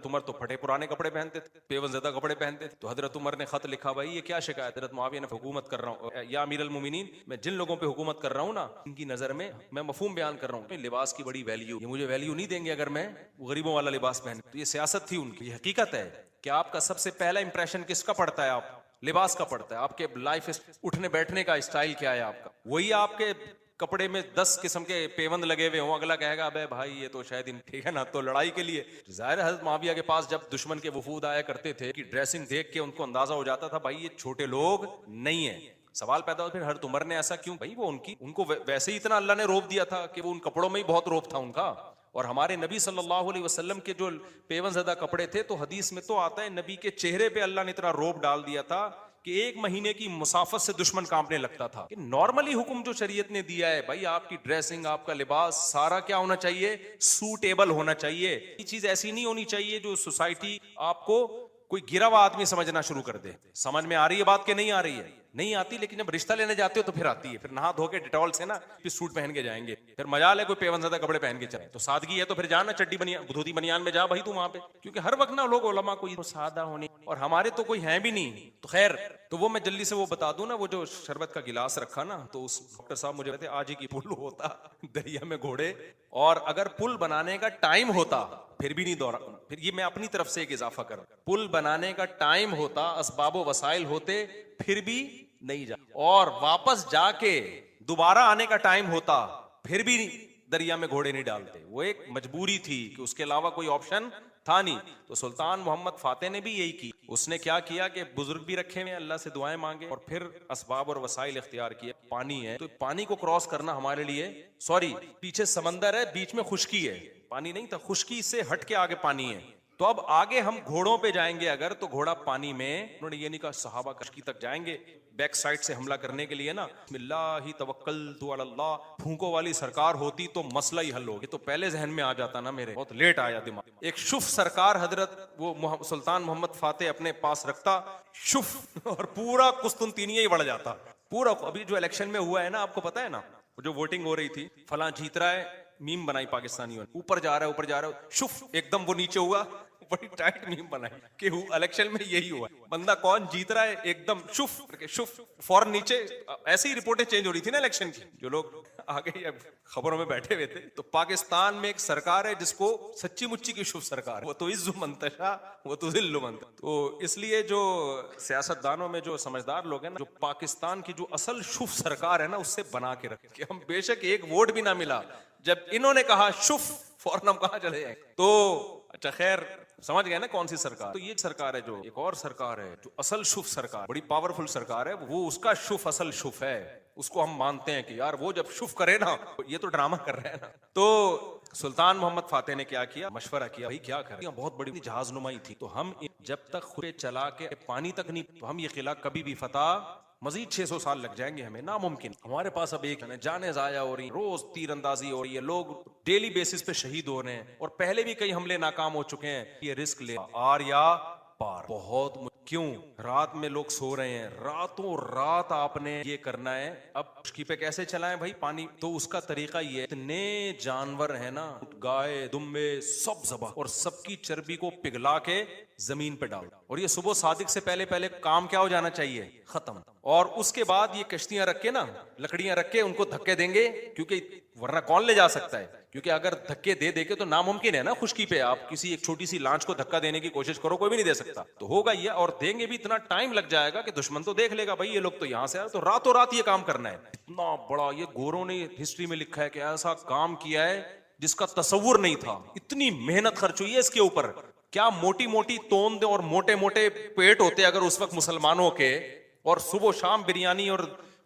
عمر تو پھٹے پرانے کپڑے پہنتے تھے, پیون زدہ کپڑے پہنتے تھے. تو حضرت عمر نے خط لکھا, بھائی یہ کیا شکایت؟ حضرت معاویہ نے حکومت کر رہا ہوں, یا امیر المومنین میں جن لوگوں پہ حکومت کر رہا ہوں نا ان کی نظر میں مفہوم بیان کر رہا ہوں, لباس کی بڑی ویلیو, یہ مجھے ویلیو نہیں دیں گے اگر میں غریبوں والا لباس پہن. تو یہ سیاست تھی ان کی. یہ حقیقت ہے کہ آپ کا سب سے پہلا امپریشن کس کا پڑتا ہے؟ آپ لباس کا پڑتا ہے. آپ کے لائف اٹھنے بیٹھنے کا اسٹائل کیا ہے آپ کا, وہی آپ کے کپڑے میں 10 قسم کے پیوند لگے ہوئے ہوں, اگلا کہے گا ابے بھائی یہ تو شاید ٹھیک ہے نا, تو لڑائی کے لیے. ظاہر حضرت معاویہ کے پاس جب دشمن کے وفود آیا کرتے تھے کہ ڈریسنگ دیکھ کے ان کو اندازہ ہو جاتا تھا بھائی یہ چھوٹے لوگ نہیں ہیں. سوال پیدا ہو پھر حضرت عمر نے ایسا کیوں؟ بھائی وہ ان کو ویسے ہی اتنا اللہ نے روپ دیا تھا کہ وہ ان کپڑوں میں ہی بہت روپ تھا ان کا. اور ہمارے نبی صلی اللہ علیہ وسلم کے جو پیون زدہ کپڑے تھے, تو حدیث میں تو آتا ہے نبی کے چہرے پہ اللہ نے اتنا روپ ڈال دیا تھا کہ 1 مہینے کی مسافت سے دشمن کانپنے لگتا تھا. کہ نارملی حکم جو شریعت نے دیا ہے بھائی آپ کی ڈریسنگ, آپ کا لباس سارا کیا ہونا چاہیے؟ سوٹیبل ہونا چاہیے. یہ چیز ایسی نہیں ہونی چاہیے جو سوسائٹی آپ کو کوئی گرا ہوا آدمی سمجھنا شروع کر دے. سمجھ میں آ رہی ہے بات کہ نہیں آ رہی ہے؟ نہیں آتی, لیکن جب رشتہ لینے جاتے ہو تو پھر آتی ہے. پھر نہا دھو کے ڈیٹول سے نا پھر سوٹ پہن کے جائیں گے, پھر مجال ہے کوئی پیون زدہ کپڑے پہن کے چلے. تو سادگی ہے تو پھر جانا چڈی دھوتی بنیان میں جا بھائی تو وہاں پہ, کیونکہ ہر وقت نا لوگ علماء کو سادہ ہونے, اور ہمارے تو کوئی ہیں بھی نہیں. تو خیر, تو وہ میں جلدی سے وہ بتا دوں نا, وہ جو شربت کا گلاس رکھا نا, تو اس ڈاکٹر صاحب مجھے کہتے آج ہی کی پل ہوتا دریا میں گھوڑے, اور اگر پل بنانے کا ٹائم ہوتا پھر بھی نہیں دوڑا. پھر یہ میں اپنی طرف سے ایک اضافہ کروں, پل بنانے کا ٹائم ہوتا, اسباب و وسائل ہوتے, پھر بھی نہیں جا, اور واپس جا کے دوبارہ آنے کا ٹائم ہوتا پھر بھی دریا میں گھوڑے نہیں ڈالتے. وہ ایک مجبوری تھی کہ اس کے علاوہ کوئی آپشن تھا نہیں. تو سلطان محمد فاتح نے بھی یہی کی. اس نے کیا کیا کہ بزرگ بھی رکھے ہوئے, اللہ سے دعائیں مانگے, اور پھر اسباب اور وسائل اختیار کیے. پانی ہے تو پانی کو کراس کرنا ہمارے لیے, پیچھے سمندر ہے, بیچ میں خشکی ہے, پانی نہیں تھا, خشکی سے ہٹ کے آگے پانی ہے. تو اب آگے ہم گھوڑوں پہ جائیں گے اگر, تو گھوڑا پانی میں, انہوں نے یہ نہیں کہا صحابہ کشتی تک جائیں گے بیک سائڈ سے حملہ کرنے کے لیے نا, بسم اللہ توکلت علی اللہ, پھونکوں والی سرکار ہوتی تو مسئلہ ہی حل ہوگی. تو پہلے ذہن میں آ جاتا نا, میرے بہت لیٹ آیا دماغ. ایک شف سرکار حضرت وہ سلطان محمد فاتح اپنے پاس رکھتا, شف, اور پورا قسطنطینیہ ہی بڑھ جاتا پورا. ابھی جو الیکشن میں ہوا ہے نا, آپ کو پتا ہے نا, جو ووٹنگ ہو رہی تھی, فلاں جیت رہا ہے, میم بنائی پاکستانیوں نے, اوپر جا رہا ہے, شف ایک دم وہ نیچے ہوا, بڑی ٹائٹ میم بنائی کہ الیکشن میں یہی ہوا, بندہ کون جیت رہا ہے ایک دم شف فوراً نیچے. ایسی ہی رپورٹیں چینج ہو رہی تھی نا الیکشن کی, جو لوگ آگے ہی اب خبروں میں بیٹھے ہوئے تھے تو پاکستان میں ایک سرکار ہے جس کو سچی مچی کی شوف سرکار ہے, وہ تو عز منتشا وہ تو ذل من. تو اس لیے جو سیاست دانوں میں جو سمجھدار لوگ ہیں نا, جو پاکستان کی جو اصل شوف سرکار ہے نا اس سے بنا کے رکھے کہ ہم بے شک ایک ووٹ بھی نہ ملا, جب انہوں نے کہا شوف فوراً ہم کہاں چلے جائیں. تو اچھا خیر سمجھ گئے نا کون سی سرکار. تو یہ سرکار ہے جو ایک اور سرکار ہے جو اصل شوف سرکار, بڑی پاورفل سرکار ہے, وہ اس کا شوف اصل شوف ہے, اس کو ہم مانتے ہیں کہ یار وہ جب شوف کرے نا, یہ تو ڈرامہ کر رہے ہیں نا. تو سلطان محمد فاتح نے کیا کیا, مشورہ کیا بھائی کیا کریں, بہت بڑی جہاز نمائی تھی, تو ہم جب تک خود چلا کے پانی تک نہیں, تو ہم یہ قلعہ کبھی بھی فتح مزید 600 سال لگ جائیں گے ہمیں, ناممکن. ہمارے پاس اب ایک جانیں ضائع ہو رہی, روز تیر اندازی ہو رہی ہے, لوگ ڈیلی بیسس پہ شہید ہو رہے ہیں, اور پہلے بھی کئی حملے ناکام ہو چکے ہیں. یہ رسک لے آر یا پار بہت کیوں رات میں لوگ سو رہے ہیں, راتوں رات آپ نے یہ کرنا ہے. اب خشکی پہ کیسے چلائیں بھائی پانی, تو اس کا طریقہ یہ, اتنے جانور ہیں نا, گائے دمبے سب ذبح, اور سب کی چربی کو پگھلا کے زمین پہ ڈال, اور یہ صبح صادق سے پہلے کام کیا ہو جانا چاہیے, ختم. اور اس کے بعد یہ کشتیاں رکھ کے نا, لکڑیاں رکھ کے ان کو دھکے دیں گے, کیونکہ ورنہ کون لے جا سکتا ہے, کیونکہ اگر دھکے دے کے تو ناممکن ہے نا خشکی پہ آپ کسی ایک چھوٹی سی لانچ کو دھکا دینے کی کوشش کرو, کوئی بھی نہیں دے سکتا. تو ہوگا یہ, اور دیں گے بھی اتنا ٹائم لگ جائے گا کہ دشمن تو دیکھ لے گا بھائی یہ لوگ تو یہاں سے آئے, تو راتوں رات یہ کام کرنا ہے. اتنا بڑا یہ گوروں نے ہسٹری میں لکھا ہے کہ ایسا کام کیا ہے جس کا تصور نہیں تھا, اتنی محنت خرچ ہوئی ہے اس کے اوپر. کیا موٹی موٹی توند اور موٹے موٹے پیٹ ہوتے اگر اس وقت مسلمانوں کے, اور صبح شام بریانی اور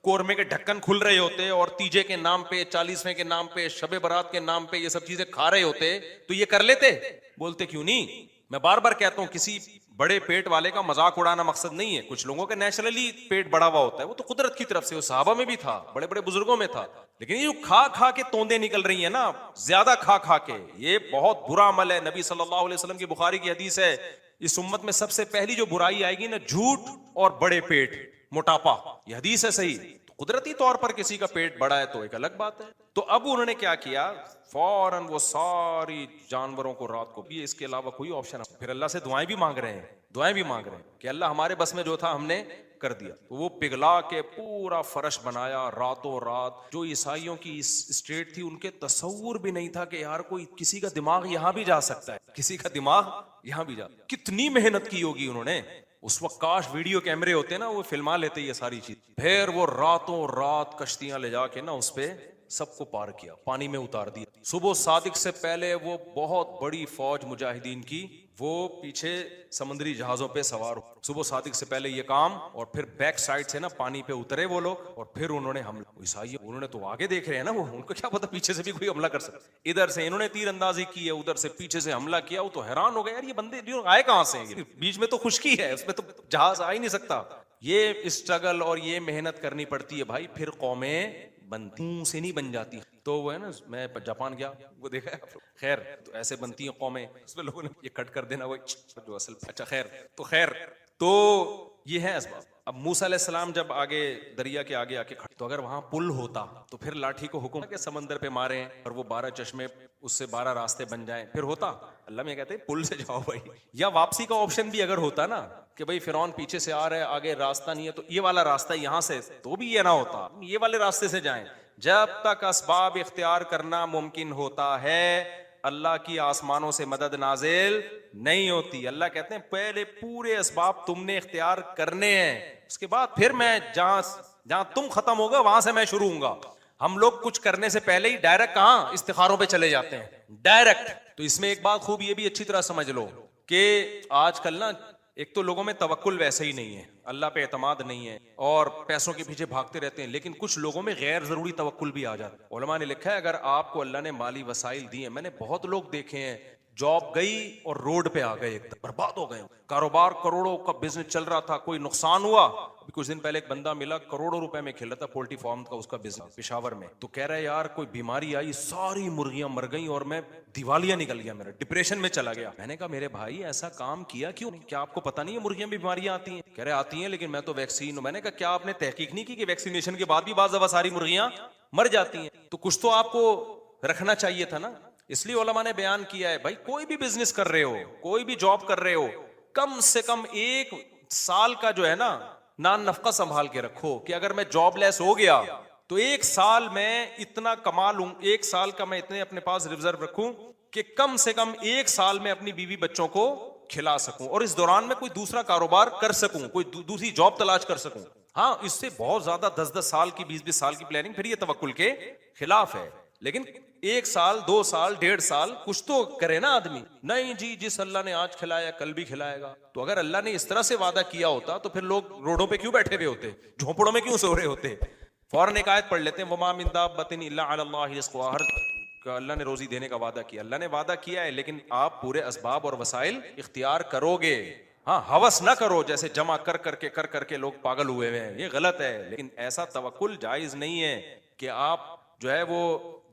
قورمے کے ڈھکن کھل رہے ہوتے, اور تیجے کے نام پہ, 40ویں کے نام پہ, شب برات کے نام پہ یہ سب چیزیں کھا رہے ہوتے, تو یہ کر لیتے, بولتے کیوں نہیں. میں بار بار کہتا ہوں کسی بڑے پیٹ والے کا مذاق اڑانا مقصد نہیں ہے, کچھ لوگوں کا نیچرلی پیٹ بڑا ہوا ہوتا ہے, وہ تو قدرت کی طرف سے, وہ صحابہ میں بھی تھا, بڑے بڑے بزرگوں میں تھا. لیکن یہ جو کھا کھا کے توندے نکل رہی ہیں نا, زیادہ کھا کھا کے, یہ بہت برا عمل ہے. نبی صلی اللہ علیہ وسلم کی بخاری کی حدیث ہے, اس امت میں سب سے پہلی جو برائی آئے گی نا, جھوٹ اور بڑے پیٹ, موٹاپا. یہ حدیث ہے صحیح. قدرتی طور پر کسی کا پیٹ بڑا ہے تو ایک الگ بات ہے. تو اب انہوں نے کیا کیا, فوراً وہ ساری جانوروں کو رات کو بھی, اس کے علاوہ کوئی آپشن, پھر اللہ سے دعائیں بھی مانگ رہے ہیں کہ اللہ ہمارے بس میں جو تھا ہم نے کر دیا. تو وہ پگھلا کے پورا فرش بنایا راتوں رات. جو عیسائیوں کی اسٹیٹ تھی ان کے تصور بھی نہیں تھا کہ یار کوئی کسی کا دماغ یہاں بھی جا سکتا ہے, کسی کا دماغ یہاں بھی کتنی محنت کی ہوگی انہوں نے. اس وقت کاش ویڈیو کیمرے ہوتے نا, وہ فلما لیتے یہ ساری چیز. پھر وہ راتوں رات کشتیاں لے جا کے نا اس پہ سب کو پار کیا, پانی میں اتار دیا. صبح صادق سے پہلے وہ بہت بڑی فوج مجاہدین کی, وہ پیچھے سمندری جہازوں پہ سوار ہو, صبح صادق سے پہلے یہ کام, اور پھر بیک سائڈ سے نا پانی پہ اترے وہ لوگ, اور پھر انہوں نے حملہ. عیسائی انہوں نے تو آگے دیکھ رہے ہیں نا, وہ ان کو کیا پتا پیچھے سے بھی کوئی حملہ کر سکتا. ادھر سے انہوں نے تیر اندازی کی ہے, ادھر سے پیچھے سے حملہ کیا. وہ تو حیران ہو گئے یار یہ بندے آئے کہاں سے, بیچ میں تو خشکی ہے, اس میں تو جہاز آ ہی نہیں سکتا. یہ اسٹرگل اور یہ محنت کرنی پڑتی ہے بھائی, پھر قومیں بنتی سے نہیں بن جاتی. تو وہ ہے نا, میں جاپان گیا, وہ دیکھا ہے خیر, تو ایسے بنتی ہیں قومیں, اس میں لوگوں نے یہ کٹ کر دینا وہ جو اصل. اچھا خیر تو یہ ہے اسباب. اب موسیٰ علیہ السلام جب آگے دریا کے آگے آ کے کھڑے, تو اگر وہاں پل ہوتا تو پھر لاٹھی کو حکم کہ سمندر پہ ماریں, اور وہ 12 چشمے اس سے 12 راستے بن جائیں, پھر ہوتا. اللہ میں کہتے ہیں پل سے جاؤ بھائی. یا واپسی کا آپشن بھی اگر ہوتا نا کہ بھائی فرعون پیچھے سے آ رہا ہے, آگے راستہ نہیں ہے, تو یہ والا راستہ یہاں سے, تو بھی یہ نہ ہوتا, یہ والے راستے سے جائیں. جب تک اسباب اختیار کرنا ممکن ہوتا ہے, اللہ کی آسمانوں سے مدد نازل نہیں ہوتی. اللہ کہتے ہیں پہلے پورے اسباب تم نے اختیار کرنے ہیں, اس کے بعد پھر میں جہاں تم ختم ہوگا وہاں سے میں شروع ہوں گا. ہم لوگ کچھ کرنے سے پہلے ہی ڈائریکٹ کہاں استخاروں پہ چلے جاتے ہیں, ڈائریکٹ. تو اس میں ایک بات خوب یہ بھی اچھی طرح سمجھ لو کہ آج کل نا ایک تو لوگوں میں توکل ویسے ہی نہیں ہے, اللہ پہ اعتماد نہیں ہے, اور پیسوں کے پیچھے بھاگتے رہتے ہیں. لیکن کچھ لوگوں میں غیر ضروری توکل بھی آ جاتا ہے. علماء نے لکھا ہے اگر آپ کو اللہ نے مالی وسائل دیے, میں نے بہت لوگ دیکھے ہیں جاب گئی اور روڈ پہ آ گئے, ایک دم برباد ہو گئے. کاروبار کروڑوں کا بزنس چل رہا تھا, کوئی نقصان ہوا. ابھی کچھ دن پہلے ایک بندہ ملا کروڑوں روپے میں کھیل رہا تھا, پولٹری فارم کا اس کا بزنس پشاور میں. تو کہہ رہا ہے یار کوئی بیماری آئی, ساری مرغیاں مر گئیں اور میں دیوالیہ نکل گیا, میرا ڈپریشن میں چلا گیا. میں نے کہا میرے بھائی ایسا کام کیا کیوں, کیا آپ کو پتا نہیں ہے مرغیاں بھی بیماریاں آتی ہیں؟ کہہ رہے آتی ہیں لیکن میں تو ویکسین ہوں. میں نے کہا کیا آپ نے تحقیق نہیں کی کہ ویکسینیشن کے بعد بھی بعض دفعہ ساری مرغیاں مر جاتی ہیں؟ تو کچھ تو آپ کو رکھنا چاہیے تھا نا. اس لیے علماء نے بیان کیا ہے بھائی کوئی بھی بزنس کر رہے ہو, کوئی بھی جاب کر رہے ہو, کم سے کم 1 سال کا جو ہے نا نان نفقہ سنبھال کے رکھو کہ اگر میں جاب لیس ہو گیا تو ایک سال میں اتنا کما لوں، ایک سال کا میں اتنے اپنے پاس ریزرو رکھوں کہ کم سے کم ایک سال میں اپنی بیوی بچوں کو کھلا سکوں، اور اس دوران میں کوئی دوسرا کاروبار کر سکوں، کوئی دوسری جاب تلاش کر سکوں. ہاں اس سے بہت زیادہ 10 سال کی 20 سال کی پلاننگ پھر یہ توکل کے خلاف ہے. لیکن ایک سال 2 سال 1.5 سال کچھ تو کرے نا آدمی. نہیں جی جس اللہ نے آج کھلایا کل بھی کھلائے گا. تو اگر اللہ نے اس طرح سے وعدہ کیا ہوتا تو پھر لوگ روڈوں پہ کیوں بیٹھے ہوئے ہوتے، جھونپڑوں میں کیوں سو رہے ہوتے؟ فوراً ایک آیت پڑھ لیتے ہیں وما من دابۃ الا علی اللہ رزقها، ہر اللہ نے روزی دینے کا وعدہ کیا. اللہ نے وعدہ کیا ہے لیکن آپ پورے اسباب اور وسائل اختیار کرو گے. ہاں ہوس نہ کرو جیسے جمع کر کے لوگ پاگل ہوئے ہیں، یہ غلط ہے. لیکن ایسا توکل جائز نہیں ہے کہ آپ جو ہے وہ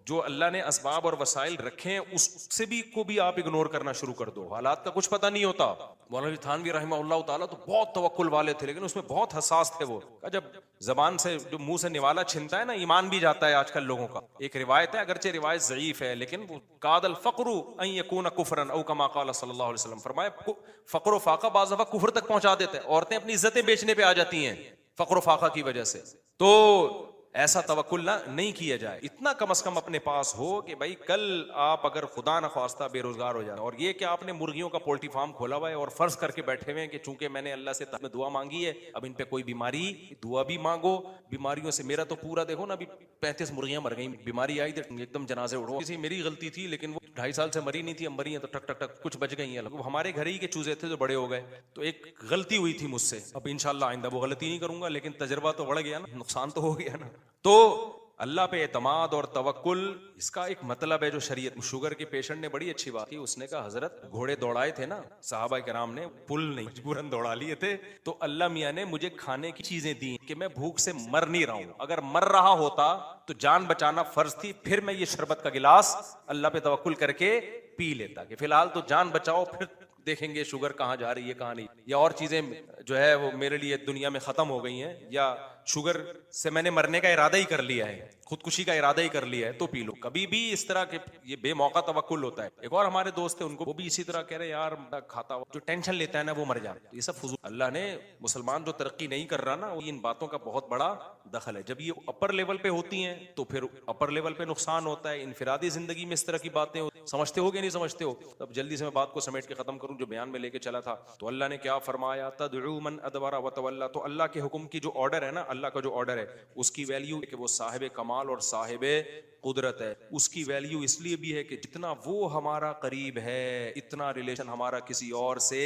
جو اللہ نے اسباب اور وسائل رکھے ہیں اس سے بھی آپ اگنور کرنا شروع کر دو. حالات کا کچھ پتہ نہیں ہوتا. مولوی تھانوی رحمہ اللہ تعالیٰ تو بہت توکل والے تھے لیکن اس میں بہت حساس تھے. وہ جب زبان سے جو منہ سے نوالا چھنتا ہے نا، ایمان بھی جاتا ہے آج کل لوگوں کا. ایک روایت ہے، اگرچہ روایت ضعیف ہے لیکن وہ قاد الفقر ان یکون کفرا او کما قال صلی اللہ علیہ وسلم، فرمایا فقر و فاقہ بعض دفعہ کفر تک پہنچا دیتے ہیں. عورتیں اپنی عزتیں بیچنے پہ آ جاتی ہیں فقر و فاقہ کی وجہ سے. تو ایسا توکل نہ نہیں کیا جائے. اتنا کم از کم اپنے پاس ہو کہ بھائی کل آپ اگر خدا نہ خواستہ بے روزگار ہو جائیں، اور یہ کہ آپ نے مرغیوں کا پولٹری فارم کھولا ہوا ہے اور فرض کر کے بیٹھے ہوئے ہیں کہ چونکہ میں نے اللہ سے دعا مانگی ہے اب ان پہ کوئی بیماری، دعا بھی مانگو بیماریوں سے. میرا تو پورا دیکھو نا، ابھی 35 مرغیاں مر گئیں، بیماری آئی تو ایک دم جنازے اڑو. کسی میری غلطی تھی لیکن وہ 2.5 سال سے مری نہیں تھی، اب مری ہیں تو ٹک ٹک ٹک کچھ بچ گئی ہیں. ہمارے گھر ہی کے چوزے تھے جو بڑے ہو گئے. تو ایک غلطی ہوئی تھی مجھ سے، اب انشاءاللہ آئندہ وہ غلطی نہیں کروں گا. لیکن تجربہ تو بڑھ گیا نا، نقصان تو ہو گیا نا. تو اللہ پہ اعتماد اور توکل، اس کا ایک مطلب ہے جو شریعت. شوگر کے پیشنٹ نے بڑی اچھی بات کی، اس نے کہا حضرت گھوڑے دوڑائے تھے نا صحابہ کرام نے، پل نہیں مجبوراً دوڑا لیے تھے، تو اللہ میاں نے مجھے کھانے کی چیزیں دی کہ میں بھوک سے مر نہیں رہا ہوں. اگر مر رہا ہوتا تو جان بچانا فرض تھی، پھر میں یہ شربت کا گلاس اللہ پہ توکل کر کے پی لیتا کہ فی الحال تو جان بچاؤ، پھر دیکھیں گے شوگر کہاں جا رہی ہے کہاں نہیں، یا اور چیزیں جو ہے وہ میرے لیے دنیا میں ختم ہو گئی ہیں، یا شوگر سے میں نے مرنے کا ارادہ ہی کر لیا ہے، خودکشی کا ارادہ ہی کر لیا ہے، تو پی لو. کبھی بھی اس طرح کے یہ بے موقع توکل ہوتا ہے. ایک اور ہمارے دوست تھے، ان کو وہ بھی اسی طرح کہہ رہے یار کھاتا ہوا جو ٹینشن لیتا ہے نا وہ مر جاتا ہے. یہ سب فضول. اللہ نے مسلمان جو ترقی نہیں کر رہا نا، ان باتوں کا بہت بڑا دخل ہے. جب یہ اپر لیول پہ ہوتی ہیں تو پھر اپر لیول پہ نقصان ہوتا ہے. انفرادی زندگی میں اس طرح کی باتیں سمجھتے ہو کہ نہیں سمجھتے ہو؟ اب جلدی سے میں بات کو سمیٹ کے ختم کروں جو بیان میں لے کے چلا تھا. تو اللہ نے کیا فرمایا، تدعو من ادبر وتولى. تو اللہ کے حکم کی جو آرڈر ہے نا، اللہ کا جو آرڈر ہے اس کی ویلیو کہ وہ صاحب کمال اور صاحب قدرت ہے. اس کی ویلیو اس لیے بھی ہے کہ جتنا وہ ہمارا قریب ہے اتنا ریلیشن ہمارا کسی اور سے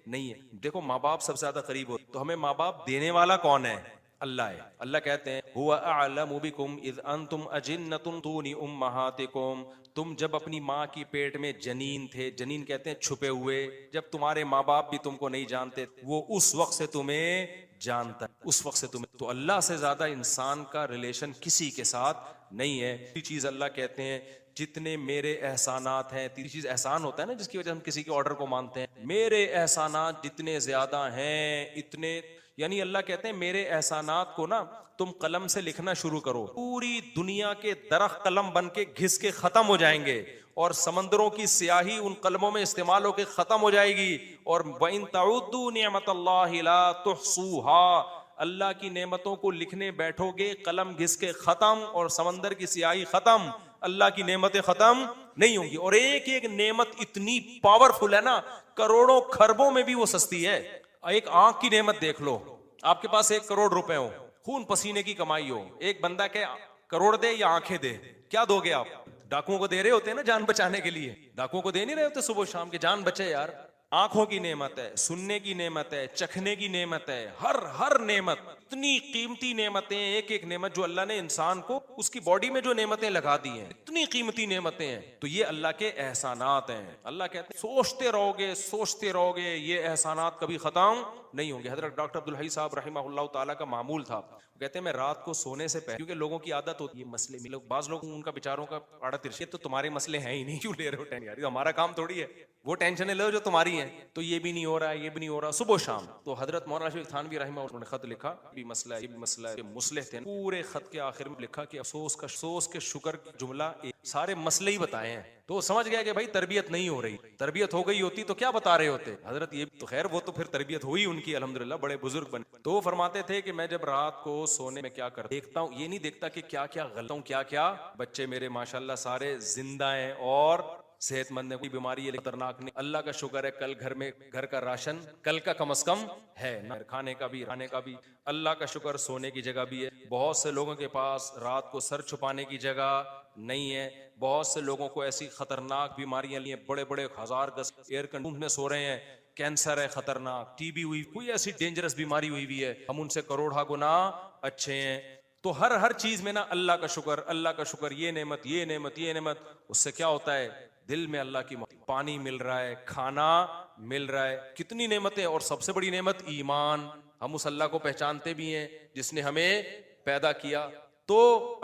نہیں ہے. دیکھو ماں باپ سب سے زیادہ قریب ہو تو ہمیں ماں باپ دینے والا کون ہے؟ اللہ ہے. اللہ کہتے ہیں هو اعلم بكم اذ انتم اجنۃ دون امہاتکم. تم جب اپنی ماں کی پیٹ میں جنین تھے، جنین کہتے ہیں چھپے ہوئے، جب تمہارے ماں باپ بھی تم کو نہیں جانتے، وہ اس وقت سے تمہیں جانتا ہے، اس وقت سے تمہیں. تو اللہ سے زیادہ انسان کا ریلیشن کسی کے ساتھ نہیں ہے. تیسری چیز اللہ کہتے ہیں جتنے میرے احسانات ہیں. تیسری چیز احسان ہوتا ہے نا جس کی وجہ ہم کسی کے آرڈر کو مانتے ہیں. میرے احسانات جتنے زیادہ ہیں اتنے، یعنی اللہ کہتے ہیں میرے احسانات کو نا تم قلم سے لکھنا شروع کرو، پوری دنیا کے درخت قلم بن کے گھس کے ختم ہو جائیں گے، اور سمندروں کی سیاہی ان قلموں میں استعمال ہو کے ختم ہو جائے گی. اور وَإِن تَعُدُّوا نِعْمَةَ اللَّهِ لَا تُحْصُوهَا. اللہ کی نعمتوں کو لکھنے بیٹھو گے، قلم گھس کے ختم اور سمندر کی سیاہی ختم، اللہ کی نعمتیں ختم نہیں ہوں گی. اور ایک ایک نعمت اتنی پاورفل ہے نا، کروڑوں خربوں میں بھی وہ سستی ہے. ایک آنکھ کی نعمت دیکھ لو، آپ کے پاس 1 کروڑ روپے ہو، خون پسینے کی کمائی ہو، ایک بندہ کہ کروڑ دے یا آنکھیں دے، کیا دو گے آپ؟ ڈاکوؤں کو دے رہے ہوتے ہیں نا جان بچانے کے لیے، ڈاکوؤں کو دے نہیں رہے ہوتے صبح شام کے جان بچے یار. آنکھوں کی نعمت ہے، سننے کی نعمت ہے، چکھنے کی نعمت ہے، ہر نعمت اتنی قیمتی نعمتیں، ایک ایک نعمت جو اللہ نے انسان کو اس کی باڈی میں جو نعمتیں لگا دی ہیں، اتنی قیمتی نعمتیں ہیں. تو یہ اللہ کے احسانات ہیں. اللہ کہتے ہیں سوچتے رہو گے یہ احسانات کبھی ختم نہیں ہوں گے. حضرت ڈاکٹر عبدالحی صاحب رحمہ اللہ تعالیٰ کا معمول تھا، کہتے ہیں میں رات کو سونے سے پہلے، کیونکہ لوگوں کی عادت ہوتی ہے مسئلے میں، بعض لوگ ان کا بیچاروں کا آڑا ترشی، تو تمہارے مسئلے ہیں ہی نہیں، کیوں لے رہے ہو ٹینشن؟ یار ہمارا کام تھوڑی ہے وہ ٹینشنیں لو جو تمہاری ہیں. تو یہ بھی نہیں ہو رہا ہے، یہ بھی نہیں ہو رہا، صبح شام. تو حضرت مولانا شیخ تھانوی رحمہ اللہ نے خط لکھا، بھی مسئلہ ہے، یہ بھی مسئلہ ہے، مصلح تھے. پورے خط کے آخر میں لکھا کہ افسوس کے شکر کی جملہ سارے مسئلے ہی بتائے ہیں. تو وہ سمجھ گیا کہ بھائی تربیت نہیں ہو رہی. تربیت ہو گئی ہوتی تو کیا بتا رہے ہوتے حضرت. یہ تو خیر وہ تو پھر تربیت ہوئی ان کی الحمدللہ، بڑے بزرگ بنے. تو وہ فرماتے تھے کہ میں جب رات کو سونے میں کیا کرتا دیکھتا ہوں، یہ نہیں دیکھتا کہ کیا کیا غلط ہوں، کیا کیا بچے میرے ماشاءاللہ سارے زندہ ہیں اور صحت مند ہے، کوئی بیماری ہے خطرناک نہیں. اللہ کا شکر ہے کل گھر میں گھر کا راشن کل کا کم از کم ہے، نہ کھانے کا بھی رہنے کا بھی. اللہ کا شکر سونے کی جگہ بھی ہے. بہت سے لوگوں کے پاس رات کو سر چھپانے کی جگہ نہیں ہے. بہت سے لوگوں کو ایسی خطرناک بیماریاں لی ہیں، بڑے بڑے 1000 گز ایئر کنڈیشن میں سو رہے ہیں. کینسر ہے خطرناک، ٹی بی ہوئی، کوئی ایسی ڈینجرس بیماری ہوئی ہے، ہم ان سے کروڑا گنا اچھے ہیں. تو ہر چیز میں نا اللہ کا شکر، اللہ کا شکر. یہ نعمت یہ نعمت یہ نعمت، اس سے کیا ہوتا ہے دل میں اللہ کی پانی مل رہا ہے، کھانا مل رہا ہے. کتنی نعمتیں. اور سب سے بڑی نعمت ایمان. ہم اس اللہ کو پہچانتے بھی ہیں جس نے ہمیں پیدا کیا. تو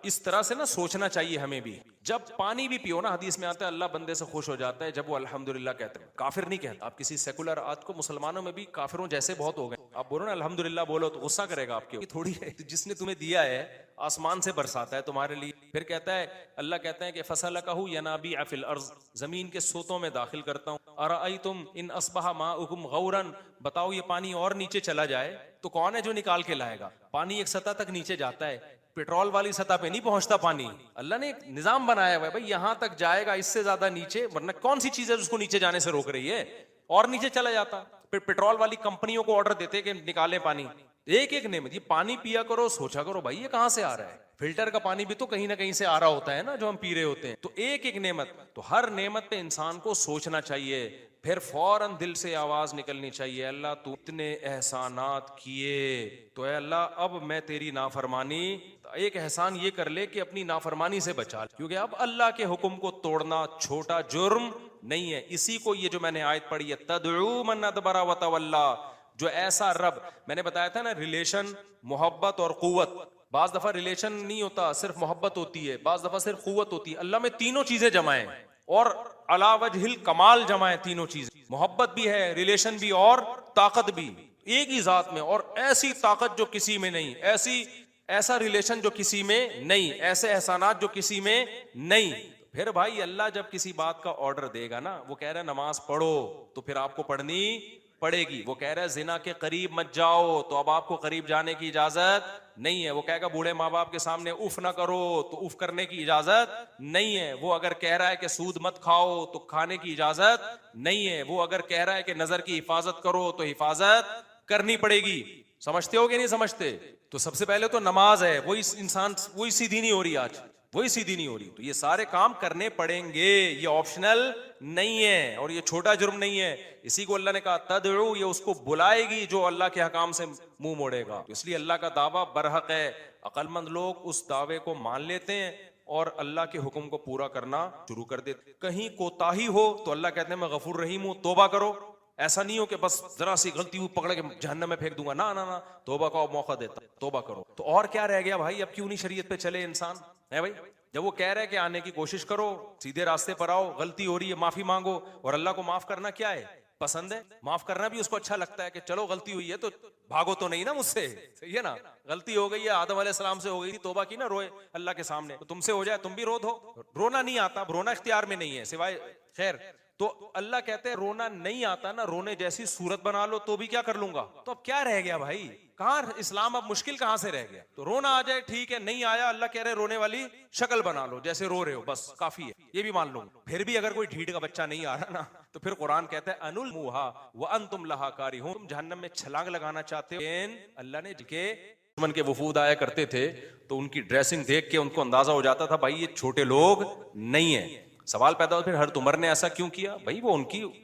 اس طرح سے نا سوچنا چاہیے ہمیں بھی. جب پانی بھی پیو نا، حدیث میں آتا ہے اللہ بندے سے خوش ہو جاتا ہے جب وہ الحمدللہ کہتے ہیں. کافر نہیں کہتا. آپ کسی سیکولر، آج کو مسلمانوں میں بھی کافروں جیسے بہت ہو گئے. آپ بولو نا الحمدللہ بولو تو غصہ کرے گا آپ کے. تھوڑی ہے جس نے تمہیں دیا ہے آسمان سے برساتا ہے تمہارے لیے. پھر کہتا ہے اللہ کہتا ہے کہ فسلکہ ینابیع فی الارض، زمین کے سوتوں میں داخل کرتا ہوں. ارأیتم ان اصبح ماؤکم غورا، بتاؤ یہ پانی اور نیچے چلا جائے تو کون ہے جو نکال کے لائے گا. پانی ایک سطح تک نیچے جاتا ہے، پیٹرول والی سطح پہ نہیں پہنچتا پانی. اللہ نے ایک نظام بنایا ہوا ہے بھائی یہاں تک جائے گا، اس سے زیادہ نیچے، ورنہ کون سی چیز ہے جس کو نیچے جانے سے روک رہی ہے. اور نیچے چلا جاتا. پھر پیٹرول والی کمپنیوں کو آرڈر دیتے کہ نکالیں پانی. ایک ایک نعمت. یہ پانی پیا کرو، سوچا کرو بھائی یہ کہاں سے آ رہا ہے. فلٹر کا پانی بھی تو کہیں نہ کہیں سے آ رہا ہوتا ہے نا جو ہم پی رہے ہوتے ہیں. تو ایک ایک نعمت. تو ہر نعمت پہ انسان کو سوچنا چاہیے. پھر فوراً دل سے آواز نکلنی چاہیے اللہ تو اتنے احسانات کیے، تو اے اللہ اب میں تیری نافرمانی. ایک احسان یہ کر لے کہ اپنی نافرمانی سے بچا لے، کیونکہ اب اللہ کے حکم کو توڑنا چھوٹا جرم نہیں ہے. اسی کو یہ جو میں نے آیت پڑھی ہے تدعو من ادبر وتولی، جو ایسا رب. میں نے بتایا تھا نا ریلیشن محبت اور قوت. بعض دفعہ ریلیشن نہیں ہوتا صرف محبت ہوتی ہے، بعض دفعہ صرف قوت ہوتی ہے. اللہ میں تینوں چیزیں جمع ہیں اور علی وجہ الکمال جمع ہے تینوں چیزیں. محبت بھی ہے، ریلیشن بھی اور طاقت بھی ایک ہی ذات میں. اور ایسی طاقت جو کسی میں نہیں، ایسا ریلیشن جو کسی میں نہیں، ایسے احسانات جو کسی میں نہیں. پھر بھائی اللہ جب کسی بات کا آرڈر دے گا نا، وہ کہہ رہا ہے نماز پڑھو تو پھر آپ کو پڑھنی پڑے گی. وہ کہہ رہا ہے زنا کے قریب مت جاؤ تو اب آپ کو قریب جانے کی اجازت نہیں ہے. وہ کہے گا بوڑھے ماں باپ کے سامنے اف نہ کرو تو اف کرنے کی اجازت نہیں ہے. وہ اگر کہہ رہا ہے کہ سود مت کھاؤ تو کھانے کی اجازت نہیں ہے. وہ اگر کہہ رہا ہے کہ نظر کی حفاظت کرو تو حفاظت کرنی پڑے گی. سمجھتے ہو کہ نہیں سمجھتے؟ تو سب سے پہلے تو نماز ہے، وہی انسان وہی سیدھی نہیں ہو رہی آج، وہی سیدھی نہیں ہو رہی. تو یہ سارے کام کرنے پڑیں گے، یہ آپشنل نہیں ہے اور یہ چھوٹا جرم نہیں ہے. اسی کو اللہ نے کہا تدعو، یہ اس کو بلائے گی جو اللہ کے حکام سے منہ موڑے گا. اس لیے اللہ کا دعویٰ برحق ہے. عقل مند لوگ اس دعوے کو مان لیتے ہیں اور اللہ کے حکم کو پورا کرنا شروع کر دیتے. کہیں کوتاہی ہو تو اللہ کہتے ہیں میں غفور رحیم ہوں، توبہ کرو. ایسا نہیں ہو کہ بس ذرا سی غلطی ہو پکڑ کے جہنم میں پھینک دوں گا. نہ، توبہ کا موقع دیتا، توبہ کرو. تو اور کیا رہ گیا بھائی؟ اب کیوں نہیں شریعت پہ چلے انسان ہے بھائی؟ جب وہ کہہ رہے کہ آنے کی کوشش کرو، سیدھے راستے پر آؤ، غلطی ہو رہی ہے معافی مانگو. اور اللہ کو معاف کرنا کیا ہے؟ پسند ہے. معاف کرنا بھی اس کو اچھا لگتا ہے کہ چلو غلطی ہوئی ہے تو بھاگو تو نہیں نا مجھ سے، صحیح ہے نا. غلطی ہو گئی ہے، آدم علیہ السلام سے ہو گئی تھی، توبہ کی نا، روئے اللہ کے سامنے. تو تم سے ہو جائے تم بھی رو دو. رونا نہیں آتا، رونا اختیار میں نہیں ہے سوائے خیر. تو اللہ کہتے ہیں رونا نہیں آتا نا، رونے جیسی صورت بنا لو تو بھی کیا کر لوں گا. تو اب کیا رہ گیا بھائی؟ کہاں اسلام اب مشکل کہاں سے رہ گیا؟ تو رونا آ جائے ٹھیک ہے، نہیں آیا اللہ کہہ رہے رونے والی شکل بنا لو جیسے رو رہے ہو، بس کافی ہے، یہ بھی مان لو. پھر بھی اگر کوئی ڈھیٹ کا بچہ نہیں آ رہا نا تو پھر قرآن کہتا ہے انلموہا وانتم لہا کارہون، تم جہنم میں چھلانگ لگانا چاہتے ہو. اللہ نے کے دشمن کے وفود آیا کرتے تھے تو ان کی ڈریسنگ دیکھ کے ان کو اندازہ ہو جاتا تھا بھائی یہ چھوٹے لوگ نہیں ہیں. سوال پیدا ہو پھر حضرت عمر نے ایسا کیوں کیا؟ بھائی وہ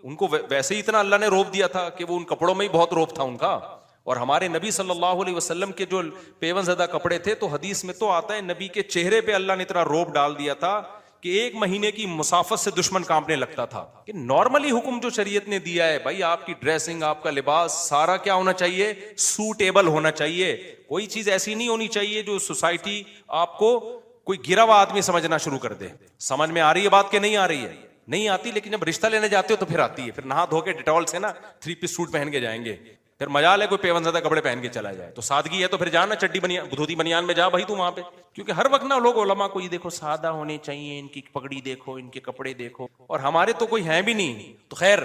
ان کو ویسے ہی اتنا اللہ نے روب دیا تھا کہ وہ ان کپڑوں میں ہی بہت روب تھا ان کا. اور ہمارے نبی صلی اللہ علیہ وسلم کے جو پیون زدہ کپڑے تھے تو حدیث میں تو آتا ہے نبی کے چہرے پہ اللہ نے اتنا روب ڈال دیا تھا کہ 1 مہینے کی مسافت سے دشمن کانپنے لگتا تھا. کہ نارملی حکم جو شریعت نے دیا ہے بھائی آپ کی ڈریسنگ، آپ کا لباس سارا کیا ہونا چاہیے؟ سوٹیبل ہونا چاہیے. کوئی چیز ایسی نہیں ہونی چاہیے جو سوسائٹی آپ کو کوئی گرا ہوا آدمی سمجھنا شروع کر دے. سمجھ میں آ رہی ہے بات کہ نہیں آ رہی ہے؟ نہیں آتی، لیکن جب رشتہ لینے جاتے ہو تو پھر آتی ہے. پھر نہا دھو کے ڈیٹول سے نا 3 پیس سوٹ پہن کے جائیں گے. پھر مجال ہے کوئی پیون زدہ کپڑے پہن کے چلا جائے. تو سادگی ہے تو پھر جانا چڈی بنیان دھوتی بنیان میں جا بھائی تو وہاں پہ. کیونکہ ہر وقت نا لوگ علماء کو یہ دیکھو سادہ ہونے چاہیے, ان کی پگڑی دیکھو, ان کے کپڑے دیکھو, اور ہمارے تو کوئی ہیں بھی نہیں. تو خیر,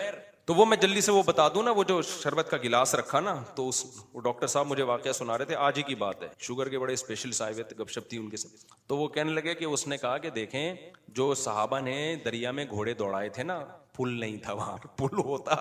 تو وہ میں جلدی سے وہ بتا دوں نا, وہ جو شربت کا گلاس رکھا نا, تو وہ ڈاکٹر صاحب مجھے واقعہ سنا رہے تھے, آج ہی کی بات ہے, شوگر کے بڑے اسپیشلسٹ آئے ہوئے تھے, گپ شپ تھی ان کے ساتھ. تو وہ کہنے لگے کہ اس نے کہا کہ دیکھیں جو صحابہ نے دریا میں گھوڑے دوڑائے تھے نا, پل نہیں تھا وہاں, پل ہوتا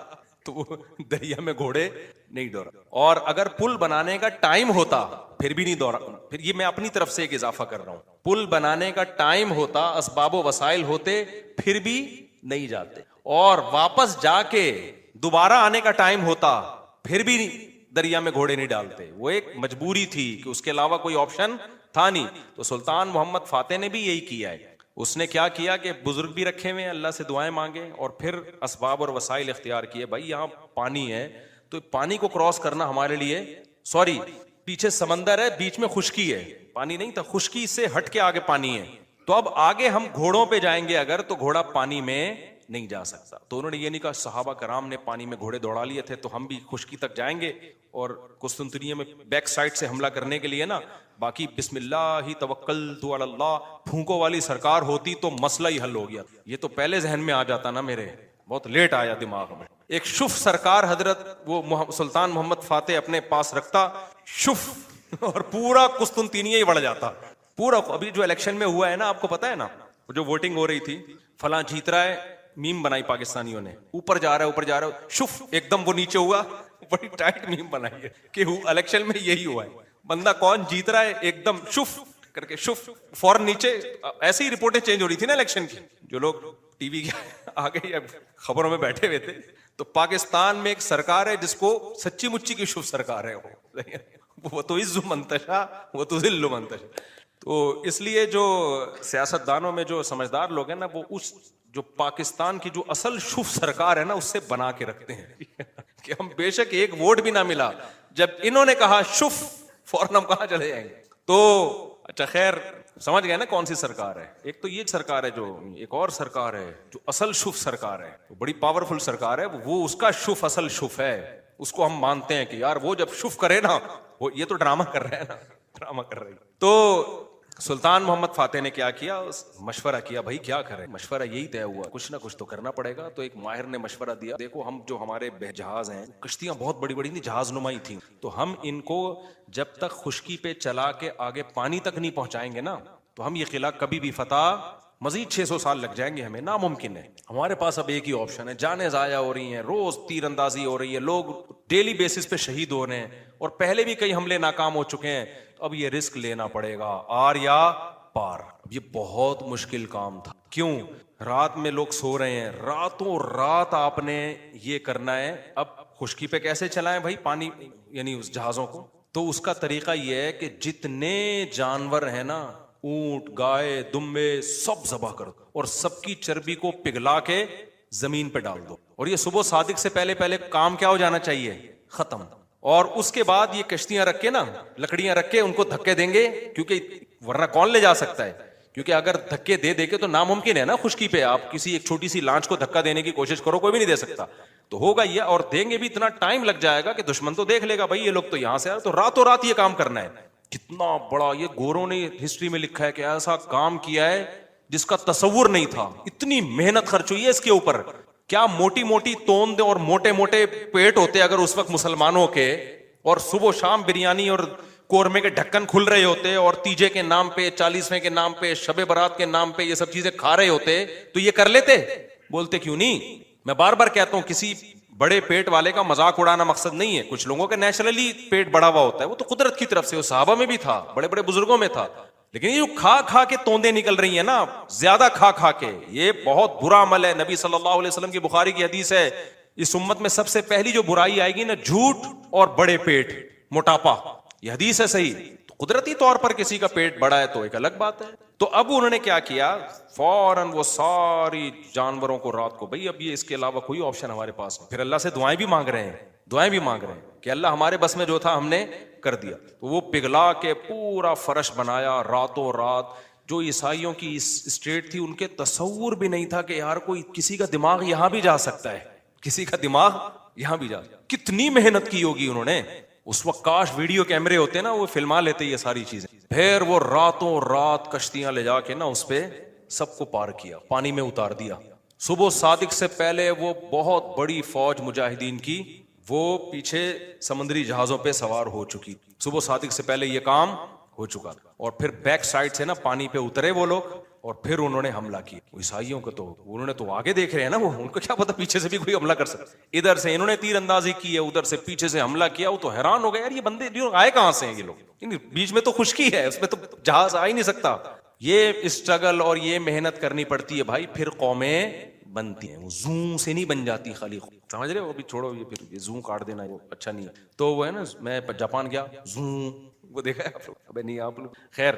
تو وہ دریا میں گھوڑے نہیں دوڑا, اور اگر پل بنانے کا ٹائم ہوتا پھر بھی نہیں دوڑا. پھر یہ میں اپنی طرف سے ایک اضافہ کر رہا ہوں, پل بنانے کا ٹائم ہوتا, اسباب و وسائل ہوتے, پھر بھی نہیں جاتے, اور واپس جا کے دوبارہ آنے کا ٹائم ہوتا پھر بھی دریا میں گھوڑے نہیں ڈالتے. وہ ایک مجبوری تھی کہ اس کے علاوہ کوئی آپشن تھا نہیں. تو سلطان محمد فاتح نے بھی یہی کیا ہے. اس نے کیا کیا کہ بزرگ بھی رکھے ہوئے, اللہ سے دعائیں مانگے, اور پھر اسباب اور وسائل اختیار کیے. بھائی یہاں پانی ہے تو پانی کو کراس کرنا ہمارے لیے, سوری پیچھے سمندر ہے, بیچ میں خشکی ہے, پانی نہیں تھا, خشکی سے ہٹ کے آگے پانی ہے. تو اب آگے ہم گھوڑوں پہ جائیں گے اگر, تو گھوڑا پانی میں نہیں جا سکتا. تو انہوں نے یہ نہیں کہا صحابہ کرام نے پانی میں گھوڑے دوڑا لیے تھے تو ہم بھی خشکی تک جائیں گے, اور قسطنطنیہ میں بیک سائڈ سے حملہ کرنے کے لیے نا, باقی بسم اللہ توکلت علی اللہ پھونکوں والی سرکار ہوتی تو مسئلہ ہی حل ہو گیا. یہ تو پہلے ذہن میں آ جاتا نا, میرے بہت لیٹ آیا دماغ میں. ایک شف سرکار حضرت وہ سلطان محمد فاتح اپنے پاس رکھتا, شف, اور پورا قسطنطنیہ ہی بڑھ جاتا پورا. ابھی جو الیکشن میں ہوا ہے نا, آپ کو پتا ہے نا, جو ووٹنگ ہو رہی تھی, فلاں جیت رہا ہے, میم بنائی پاکستانیوں نے, اوپر جا رہا ہے اوپر جا رہا ہے, شف ایک دم وہ نیچے ہوا, بڑی ٹائٹ میم بنائی ہے کہ الیکشن میں یہی ہوا ہے, بندہ کون جیت رہا ہے ایک دم شف کر کے شف فوراً نیچے. ایسی ہی رپورٹیں چینج ہو رہی تھی نا الیکشن کی, جو لوگ ٹی وی کے آگے خبروں میں بیٹھے ہوئے تھے. تو پاکستان میں ایک سرکار ہے جس کو سچی مچی کی شف سرکار ہے, وہ تو عز منتشا وہ تو ذل منتشا. تو اس لیے جو سیاست دانوں میں جو سمجھدار لوگ ہیں نا, وہ اس جو پاکستان کی جو اصل شف سرکار ہے نا, اس سے بنا کے رکھتے ہیں کہ ہم بے شک ایک ووٹ بھی نہ ملا, جب انہوں نے کہا شف فوراً ہم کہاں چلے جائیں گے. تو اچھا خیر, سمجھ گئے نا کون سی سرکار ہے. ایک تو یہ سرکار ہے, جو ایک اور سرکار ہے جو اصل شف سرکار ہے, بڑی پاورفل سرکار ہے, وہ اس کا شف اصل شف ہے, اس کو ہم مانتے ہیں کہ یار وہ جب شف کرے نا, وہ یہ تو ڈرامہ کر رہے ہیں نا, ڈرامہ کر رہے ہیں. تو سلطان محمد فاتح نے کیا کیا, مشورہ کیا, بھائی کیا کریں, مشورہ یہی طے ہوا کچھ نہ کچھ تو کرنا پڑے گا. تو ایک ماہر نے مشورہ دیا, دیکھو ہم جو ہمارے جہاز ہیں, کشتیاں بہت بڑی بڑی نہیں, جہاز نمائی تھیں, تو ہم ان کو جب تک خشکی پہ چلا کے آگے پانی تک نہیں پہنچائیں گے نا, تو ہم یہ قلعہ کبھی بھی فتح, مزید 600 سال لگ جائیں گے, ہمیں ناممکن ہے. ہمارے پاس اب ایک ہی آپشن ہے, جانیں ضائع ہو رہی ہیں, روز تیر اندازی ہو رہی ہے, لوگ ڈیلی بیسس پہ شہید ہو رہے ہیں, اور پہلے بھی کئی حملے ناکام ہو چکے ہیں, تو اب یہ رسک لینا پڑے گا, آر یا پار. اب یہ بہت مشکل کام تھا. کیوں؟ رات میں لوگ سو رہے ہیں, راتوں رات آپ نے یہ کرنا ہے. اب خشکی پہ کیسے چلائیں بھائی پانی, یعنی اس جہازوں کو؟ تو اس کا طریقہ یہ ہے کہ جتنے جانور ہیں نا, اونٹ, گائے, دمبے, سب ذبح کر دو, اور سب کی چربی کو پگھلا کے زمین پہ ڈال دو, اور یہ صبح صادق سے پہلے پہلے کام کیا ہو جانا چاہیے, ختم. اور اس کے بعد یہ کشتیاں رکھ کے نا, لکڑیاں رکھ کے ان کو دھکے دیں گے, کیونکہ ورنہ کون لے جا سکتا ہے, کیونکہ اگر دھکے دے دے کے تو ناممکن ہے نا خشکی پہ, آپ کسی ایک چھوٹی سی لانچ کو دھکا دینے کی کوشش کرو, کوئی بھی نہیں دے سکتا. تو ہوگا یہ, اور دیں گے بھی اتنا ٹائم لگ جائے گا کہ دشمن تو دیکھ لے گا بھائی یہ لوگ تو یہاں سے آ رہے, تو راتوں رات یہ کام کرنا ہے. کتنا بڑا یہ گوروں نے ہسٹری میں لکھا ہے کہ ایسا کام کیا ہے جس کا تصور نہیں تھا, اتنی محنت خرچ ہوئی ہے اس کے اوپر. کیا موٹی موٹی توند اور موٹے موٹے پیٹ ہوتے اگر اس وقت مسلمانوں کے, اور صبح و شام بریانی اور قورمے کے ڈھکن کھل رہے ہوتے, اور تیجے کے نام پہ, 40ویں کے نام پہ, شب برات کے نام پہ یہ سب چیزیں کھا رہے ہوتے, تو یہ کر لیتے؟ بولتے کیوں نہیں. میں بار بار کہتا ہوں, کسی بڑے پیٹ والے کا مذاق اڑانا مقصد نہیں ہے. کچھ لوگوں کا نیچرلی پیٹ بڑا ہوا ہوتا ہے, وہ تو قدرت کی طرف سے, وہ صحابہ میں بھی تھا, بڑے بڑے بزرگوں میں تھا. لیکن یہ جو کھا کھا کے توندے نکل رہی ہیں نا, زیادہ کھا کھا کے, یہ بہت برا عمل ہے. نبی صلی اللہ علیہ وسلم کی بخاری کی حدیث ہے, اس امت میں سب سے پہلی جو برائی آئے گی نا, جھوٹ اور بڑے پیٹ, موٹاپا. یہ حدیث ہے صحیح. تو قدرتی طور پر کسی کا پیٹ بڑا ہے تو ایک الگ بات ہے. تو اب انہوں نے کیا کیا, فوراً وہ ساری جانوروں کو رات کو, بھائی اب یہ اس کے علاوہ کوئی آپشن ہمارے پاس نہیں. پھر اللہ سے دعائیں بھی مانگ رہے ہیں, دعائیں بھی مانگ رہے ہیں کہ اللہ ہمارے بس میں جو تھا ہم نے کر دیا. تو وہ پگھلا کے پورا فرش بنایا راتوں رات. جو عیسائیوں کی اسٹیٹ تھی, ان کے تصور بھی نہیں تھا کہ یار کوئی کسی کا دماغ یہاں بھی جا سکتا ہے, کسی کا دماغ یہاں بھی جا. کتنی محنت کی ہوگی انہوں نے. اس وقت کاش ویڈیو کیمرے ہوتے نا, وہ فلما لیتے یہ ساری چیزیں. پھر وہ راتوں رات کشتیاں لے جا کے نا اس پہ سب کو پار کیا, پانی میں اتار دیا. صبح صادق سے پہلے وہ بہت بڑی فوج مجاہدین کی وہ پیچھے سمندری جہازوں پہ سوار ہو چکی. صبح صادق سے پہلے یہ کام ہو چکا. اور پھر بیک سائڈ سے نا پانی پہ اترے وہ لوگ, اور پھر انہوں نے حملہ کیا. عیسائیوں کو تو انہوں نے تو آگے دیکھ رہے ہیں نا, وہ ان کو کیا پتا پیچھے سے بھی کوئی حملہ کر سکتا. ادھر سے انہوں نے تیر اندازی کی ہے, ادھر سے پیچھے سے حملہ کیا. وہ تو حیران ہو گئے, یار یہ بندے آئے کہاں سے ہیں یہ لوگ, بیچ میں تو خشکی ہے, اس میں تو جہاز آ ہی نہیں سکتا. یہ اسٹرگل اور یہ محنت کرنی پڑتی ہے بھائی, پھر قومیں بنتی ہیں. وہ زوں سے نہیں بن جاتی خالی, سمجھ رہے ہو. ابھی چھوڑو یہ, پھر زوں کاٹ دینا وہ اچھا نہیں ہے. تو وہ ہے نا, میں جاپان گیا, زوں وہ دیکھا ہے آپ لوگ, ابے نہیں آپ لوگ, خیر